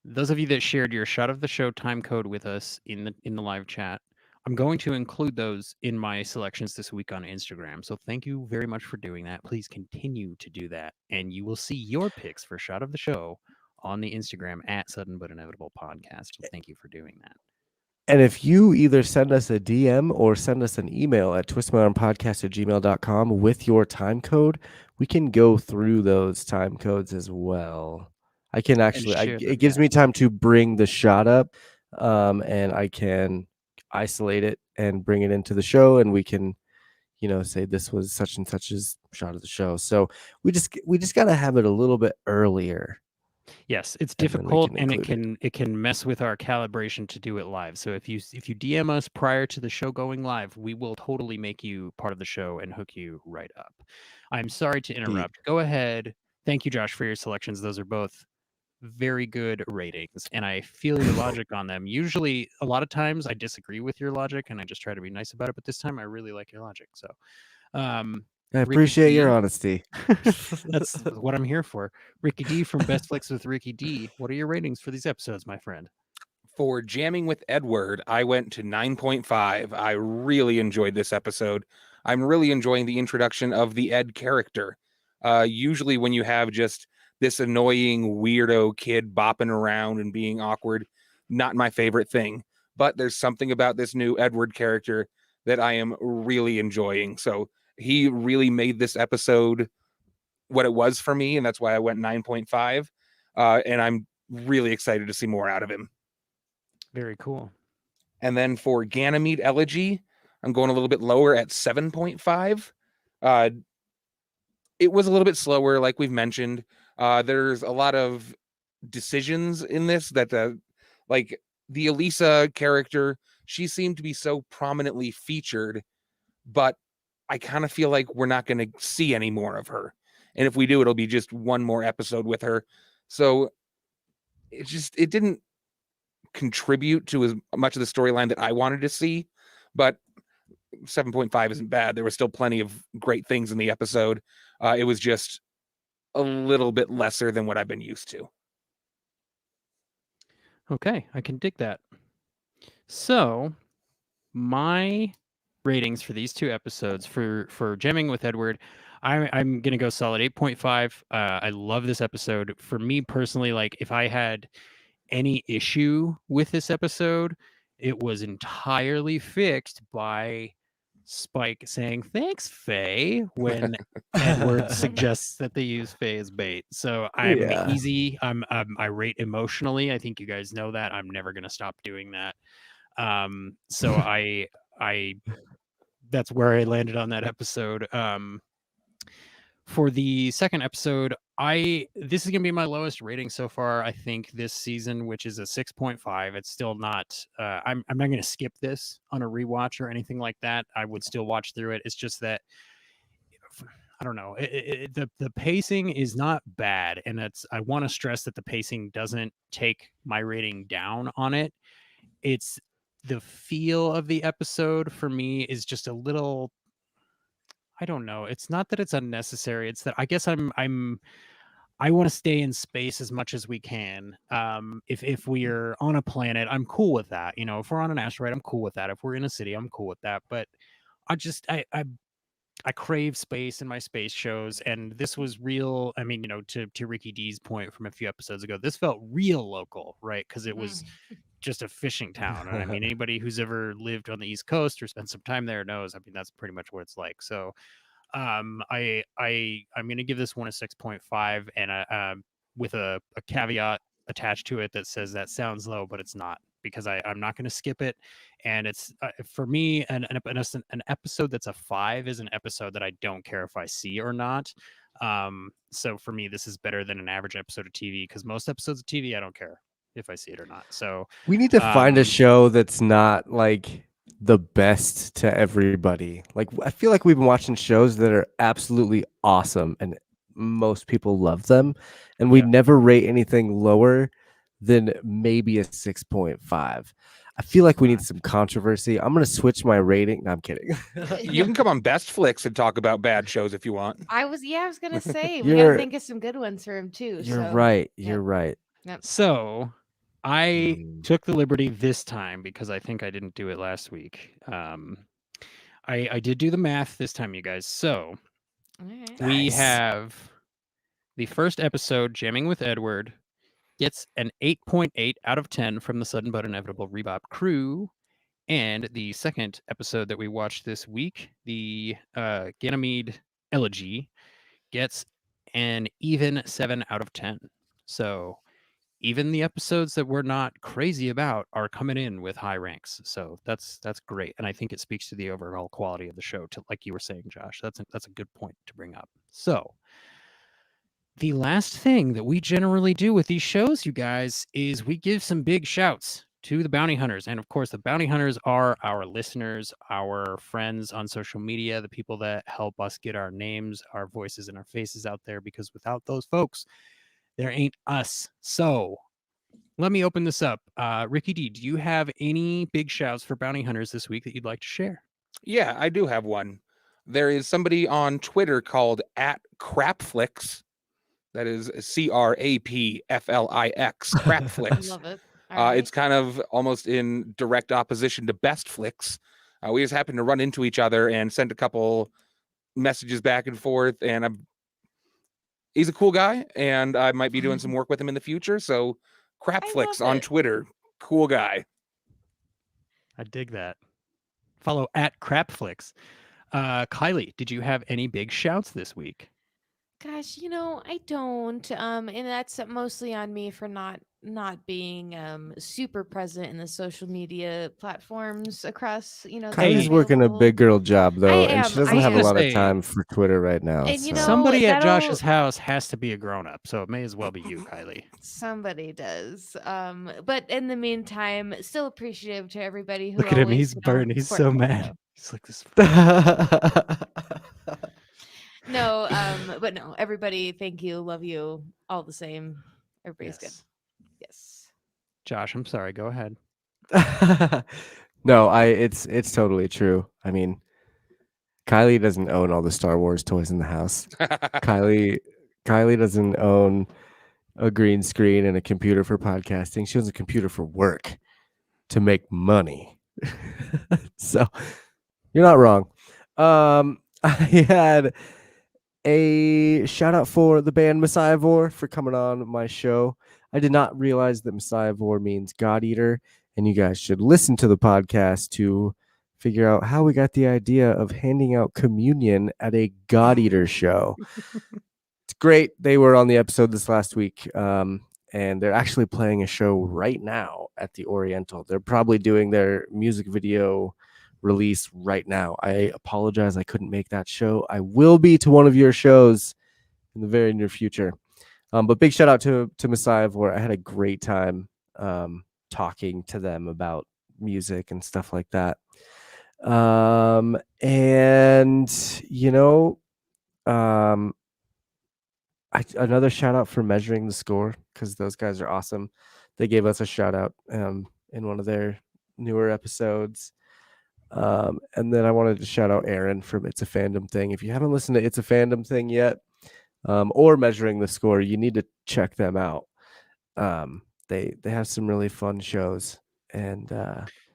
those of you that shared your shot of the show time code with us in the live chat, I'm going to include those in my selections this week on Instagram. So thank you very much for doing that. Please continue to do that, and you will see your picks for shot of the show on the Instagram at Sudden But Inevitable Podcast. So thank you for doing that. And if you either send us a DM or send us an email at twistmyarmpodcast@gmail.com with your time code, we can go through those time codes as well. I can actually, share them, it gives me time to bring the shot up, and I can isolate it and bring it into the show, and we can, say this was such and such's shot of the show. So we just got to have it a little bit earlier. Yes, it's And then we difficult, can and include it can mess with our calibration to do it live. So if you DM us prior to the show going live, we will totally make you part of the show and hook you right up. I'm sorry to interrupt. Go ahead. Thank you, Josh, for your selections. Those are both very good ratings, and I feel your logic on them. Usually, a lot of times, I disagree with your logic, and I just try to be nice about it. But this time, I really like your logic. So, I appreciate your D. honesty. That's what I'm here for. Ricky D from Best Flicks with Ricky D. What are your ratings for these episodes, my friend? For Jamming with Edward, I went to 9.5. I really enjoyed this episode. I'm really enjoying the introduction of the Ed character. Usually when you have just this annoying weirdo kid bopping around and being awkward, not my favorite thing. But there's something about this new Edward character that I am really enjoying. So he really made this episode what it was for me, and that's why I went 9.5. And I'm really excited to see more out of him. Very cool. And then for Ganymede Elegy, I'm going a little bit lower at 7.5. It was a little bit slower, like we've mentioned. There's a lot of decisions in this that, like the Elisa character, she seemed to be so prominently featured, but I kind of feel like we're not going to see any more of her. And if we do, it'll be just one more episode with her. So it didn't contribute to as much of the storyline that I wanted to see, but 7.5 isn't bad. There was still plenty of great things in the episode. It was just a little bit lesser than what I've been used to. Okay, I can dig that. So, my ratings for these two episodes for Jamming with Edward, I'm gonna go solid 8.5. I love this episode. For me personally, like if I had any issue with this episode, it was entirely fixed by Spike saying "Thanks, Faye" when Edward suggests that they use Faye as bait. So I'm Yeah. easy. I rate emotionally. I think you guys know that. I'm never gonna stop doing that. So I that's where I landed on that episode. For the second episode, this is gonna be my lowest rating so far, I think, this season, which is a 6.5. It's still not I'm not gonna skip this on a rewatch or anything like that. I would still watch through it. It's just that I don't know. The pacing is not bad, and I want to stress that the pacing doesn't take my rating down on it. It's the feel of the episode for me is just a little, I don't know. It's not that it's unnecessary. It's that I guess I want to stay in space as much as we can. If we're on a planet, I'm cool with that. You know, if we're on an asteroid, I'm cool with that. If we're in a city, I'm cool with that. But I crave space in my space shows, and this was real. I mean, to Ricky D's point from a few episodes ago, this felt real local, right? Because it was just a fishing town. And I mean, anybody who's ever lived on the East Coast or spent some time there knows. I mean, that's pretty much what it's like. So, I'm going to give this one a 6.5, and with a caveat attached to it that says that sounds low, but it's not, because I'm not going to skip it. And it's for me, an episode that's a 5 is an episode that I don't care if I see or not. So for me, this is better than an average episode of TV, because most episodes of TV, I don't care if I see it or not. So We need to find a show that's not like the best to everybody. Like I feel like we've been watching shows that are absolutely awesome and most people love them, and we never rate anything lower than maybe a 6.5. I feel like we need some controversy. I'm going to switch my rating. No, I'm kidding. You can come on Best Flicks and talk about bad shows if you want. I was gonna say we gotta think of some good ones for him too. You're right. You're right. Yep. So I took the liberty this time, because I think I didn't do it last week. I did do the math this time, you guys. So we have the first episode, Jamming with Edward, gets an 8.8 out of 10 from the Sudden But Inevitable Rebop crew. And the second episode that we watched this week, the Ganymede Elegy, gets an even 7 out of 10. So even the episodes that we're not crazy about are coming in with high ranks. So that's great. And I think it speaks to the overall quality of the show, to, like you were saying, Josh. That's a good point to bring up. So the last thing that we generally do with these shows, you guys, is we give some big shouts to the bounty hunters. And of course, the bounty hunters are our listeners, our friends on social media, the people that help us get our names, our voices, and our faces out there, because without those folks, there ain't us. So let me open this up. Ricky D, do you have any big shouts for bounty hunters this week that you'd like to share? Yeah, I do have one. There is somebody on Twitter called @crapflix. That is CRAPFLIX. Crapflix. Love it. It's kind of almost in direct opposition to Best Flicks. We just happened to run into each other and sent a couple messages back and forth, and he's a cool guy, and I might be doing some work with him in the future. So Crapflix on Twitter, cool guy. I dig that. Follow @crapflix. Kylie, did you have any big shouts this week? Gosh, I don't. And that's mostly on me for not being super present in the social media platforms across, Kylie's working a big girl job though, and she doesn't have a lot of say, time for Twitter right now. And so. somebody at Josh's house has to be a grown up, so it may as well be you, Kylie. Somebody does. But in the meantime, still appreciative to everybody who Look at him, always, he's burned. He's support so the mad. show. He's like this. No, but no, everybody, thank you, love you, all the same. Everybody's good. Yes. Yes. Josh, I'm sorry. Go ahead. No, it's totally true. I mean, Kylie doesn't own all the Star Wars toys in the house. Kylie doesn't own a green screen and a computer for podcasting. She owns a computer for work to make money. So you're not wrong. I had a shout out for the band Messiah Vor for coming on my show. I did not realize that Messiah Vor means God Eater, and you guys should listen to the podcast to figure out how we got the idea of handing out communion at a God Eater show. It's great. They were on the episode this last week, and they're actually playing a show right now at the Oriental. They're probably doing their music video release right now. I apologize I couldn't make that show. I will be to one of your shows in the very near future. But big shout out to Messiah Vor. I had a great time talking to them about music and stuff like that. And you know, another shout out for Measuring the Score, because those guys are awesome. They gave us a shout out in one of their newer episodes. And then I wanted to shout out Aaron from It's a Fandom Thing. If you haven't listened to It's a Fandom Thing yet, or Measuring the Score, you need to check them out. They have some really fun shows. And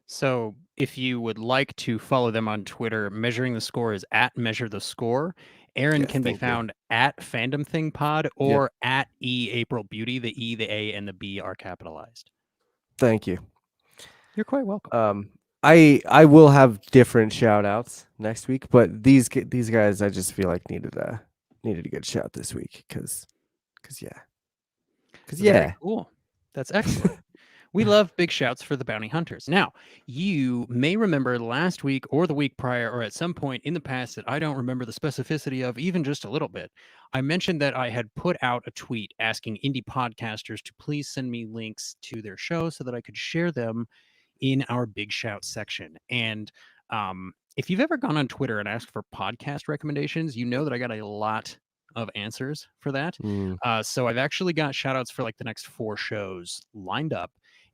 So if you would like to follow them on Twitter, Measuring the Score is at Measure the Score. Aaron Yes, can be thank you. found at Fandom Thing Pod or at E April Beauty. The E, the A, and the B are capitalized. Thank you. You're quite welcome. I will have different shout outs next week, but these guys I just feel like needed a good shout this week because Very cool. That's excellent. We love big shouts for the bounty hunters. Now, you may remember last week or the week prior or at some point in the past that I don't remember the specificity of even just a little bit. I mentioned that I had put out a tweet asking indie podcasters to please send me links to their show so that I could share them in our big shout section. And if you've ever gone on Twitter and asked for podcast recommendations, you know that I got a lot of answers for that. So I've actually got shout outs for like the next 4 shows lined up.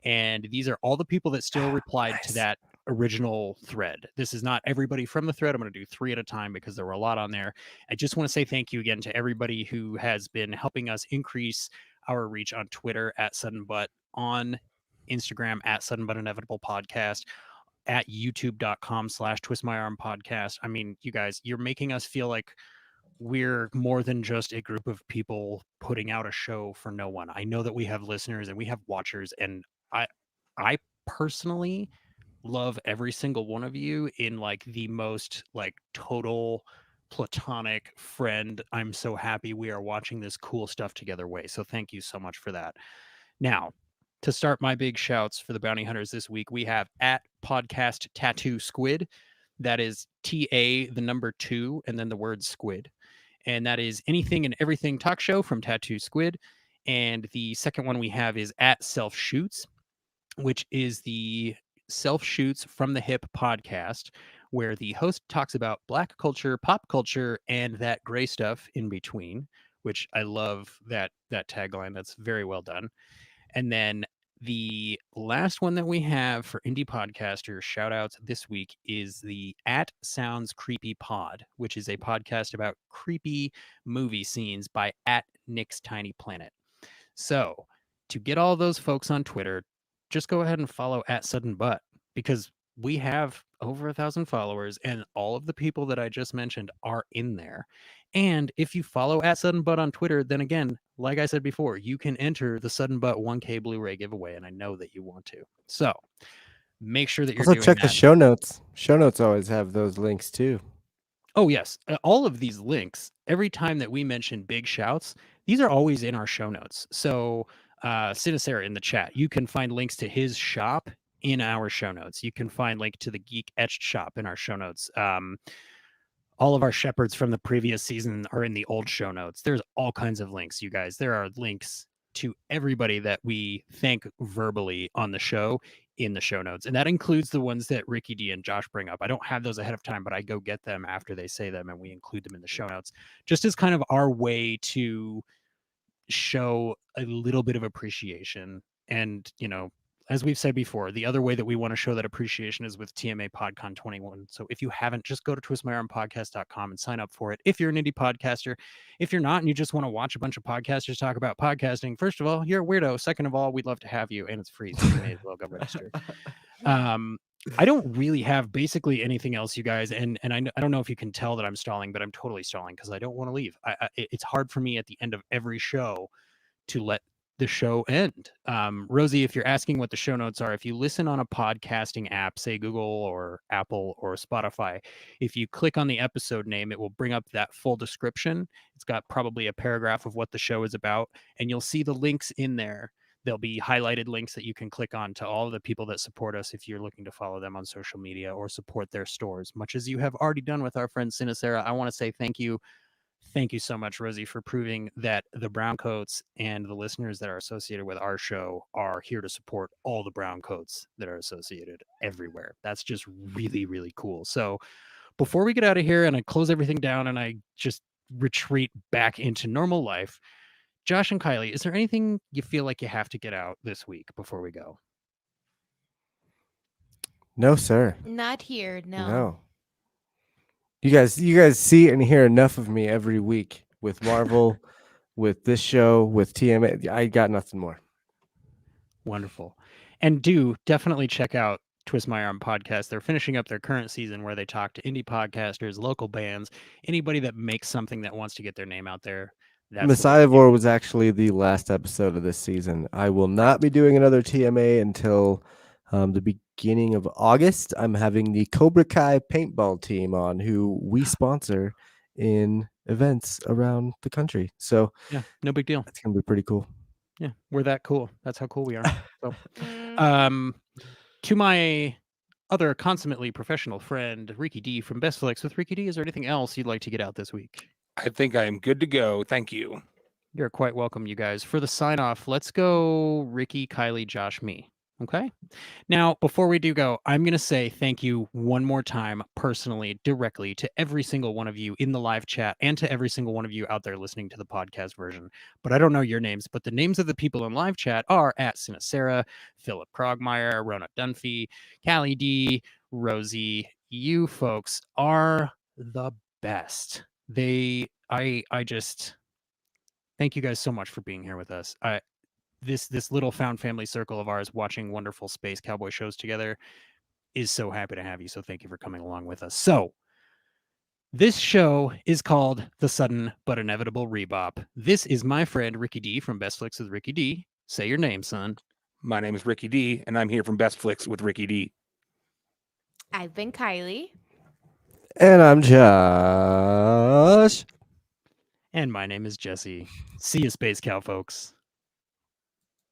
And these are all the people that still replied to that original thread. This is not everybody from the thread. I'm going to do 3 at a time because there were a lot on there. I just want to say thank you again to everybody who has been helping us increase our reach on Twitter at Sudden Butt, on Instagram at Sudden But Inevitable Podcast, at youtube.com/twistmyarm podcast. I mean, you guys, you're making us feel like we're more than just a group of people putting out a show for no one. I know that we have listeners and we have watchers, and I personally love every single one of you in like the most like total platonic friend. I'm so happy we are watching this cool stuff together way. So thank you so much for that. Now, to start my big shouts for the bounty hunters this week, we have at podcast tattoo squid. That is TA the number 2 and then the word squid. And that is anything and everything talk show from Tattoo Squid. And the second one we have is at Self Shoots, which is the Self Shoots from the Hip podcast, where the host talks about Black culture, pop culture, and that gray stuff in between, which I love that tagline. That's very well done. And then the last one that we have for indie podcasters shout outs this week is the at Sounds Creepy Pod, which is a podcast about creepy movie scenes by at Nick's Tiny Planet. So to get all those folks on Twitter, just go ahead and follow at Sudden Butt, because we have over 1,000 followers and all of the people that I just mentioned are in there. And if you follow at Sudden Butt on Twitter, then again, like I said before, you can enter the Sudden Butt 1K Blu-ray giveaway, and I know that you want to. So make sure that you're also doing check that. the show notes. Show notes always have those links too. Oh, yes. All of these links, every time that we mention big shouts, these are always in our show notes. So Sinacera in the chat, you can find links to his shop in our show notes. You can find link to the Geek Etched shop in our show notes. All of our shepherds from the previous season are in the old show notes. There's all kinds of links, you guys. There are links to everybody that we thank verbally on the show in the show notes. And that includes the ones that Ricky D and Josh bring up. I don't have those ahead of time, but I go get them after they say them and we include them in the show notes, just as kind of our way to show a little bit of appreciation. And, as we've said before, the other way that we want to show that appreciation is with TMA PodCon 21. So if you haven't, just go to twistmyarmpodcast.com and sign up for it. If you're an indie podcaster, if you're not and you just want to watch a bunch of podcasters talk about podcasting, first of all, you're a weirdo. Second of all, we'd love to have you, and it's free, so you may as well go register. I don't really have basically anything else, you guys, and I don't know if you can tell that I'm stalling, but I'm totally stalling because I don't want to leave. It's hard for me at the end of every show to let the show end. Rosie, if you're asking what the show notes are, if you listen on a podcasting app, say Google or Apple or Spotify, if you click on the episode name, it will bring up that full description. It's got probably a paragraph of what the show is about, and you'll see the links in there. There'll be highlighted links that you can click on to all of the people that support us if you're looking to follow them on social media or support their stores, much as you have already done with our friend Sinacera. I want to say thank you. Thank you so much, Rosie, for proving that the Browncoats and the listeners that are associated with our show are here to support all the Browncoats that are associated everywhere. That's just really, really cool. So before we get out of here and I close everything down and I just retreat back into normal life, Josh and Kylie, is there anything you feel like you have to get out this week before we go? No, sir. Not here, no. No. You guys see and hear enough of me every week with Marvel, with this show, with TMA. I got nothing more. Wonderful. And do definitely check out Twist My Arm podcast. They're finishing up their current season where they talk to indie podcasters, local bands, anybody that makes something that wants to get their name out there. That's Messiah Vor was actually the last episode of this season. I will not be doing another TMA until the beginning of August. I'm having the Cobra Kai paintball team on, who we sponsor in events around the country. So yeah, no big deal. It's gonna be pretty cool. Yeah, we're that cool. That's how cool we are. So, Mm, to my other consummately professional friend Ricky D from Best Flicks with Ricky D, is there anything else you'd like to get out this week? I think I am good to go. Thank you. You're quite welcome, you guys. For the sign off, let's go Ricky, Kylie, Josh, me. Okay. Now, before we do go, I'm going to say thank you one more time, personally, directly to every single one of you in the live chat and to every single one of you out there listening to the podcast version. But I don't know your names, but the names of the people in live chat are at Sinacera, Philip Krogmeyer, Rona Dunphy, Callie D, Rosie. You folks are the best. I just thank you guys so much for being here with us. This little found family circle of ours watching wonderful space cowboy shows together is so happy to have you. So thank you for coming along with us. So this show is called The Sudden But Inevitable Rebop. This is my friend Ricky D from Best Flicks with Ricky D. Say your name, son. My name is Ricky D, and I'm here from Best Flicks with Ricky D. I've been Kylie. And I'm Josh. And my name is Jesse. See you, Space Cow folks.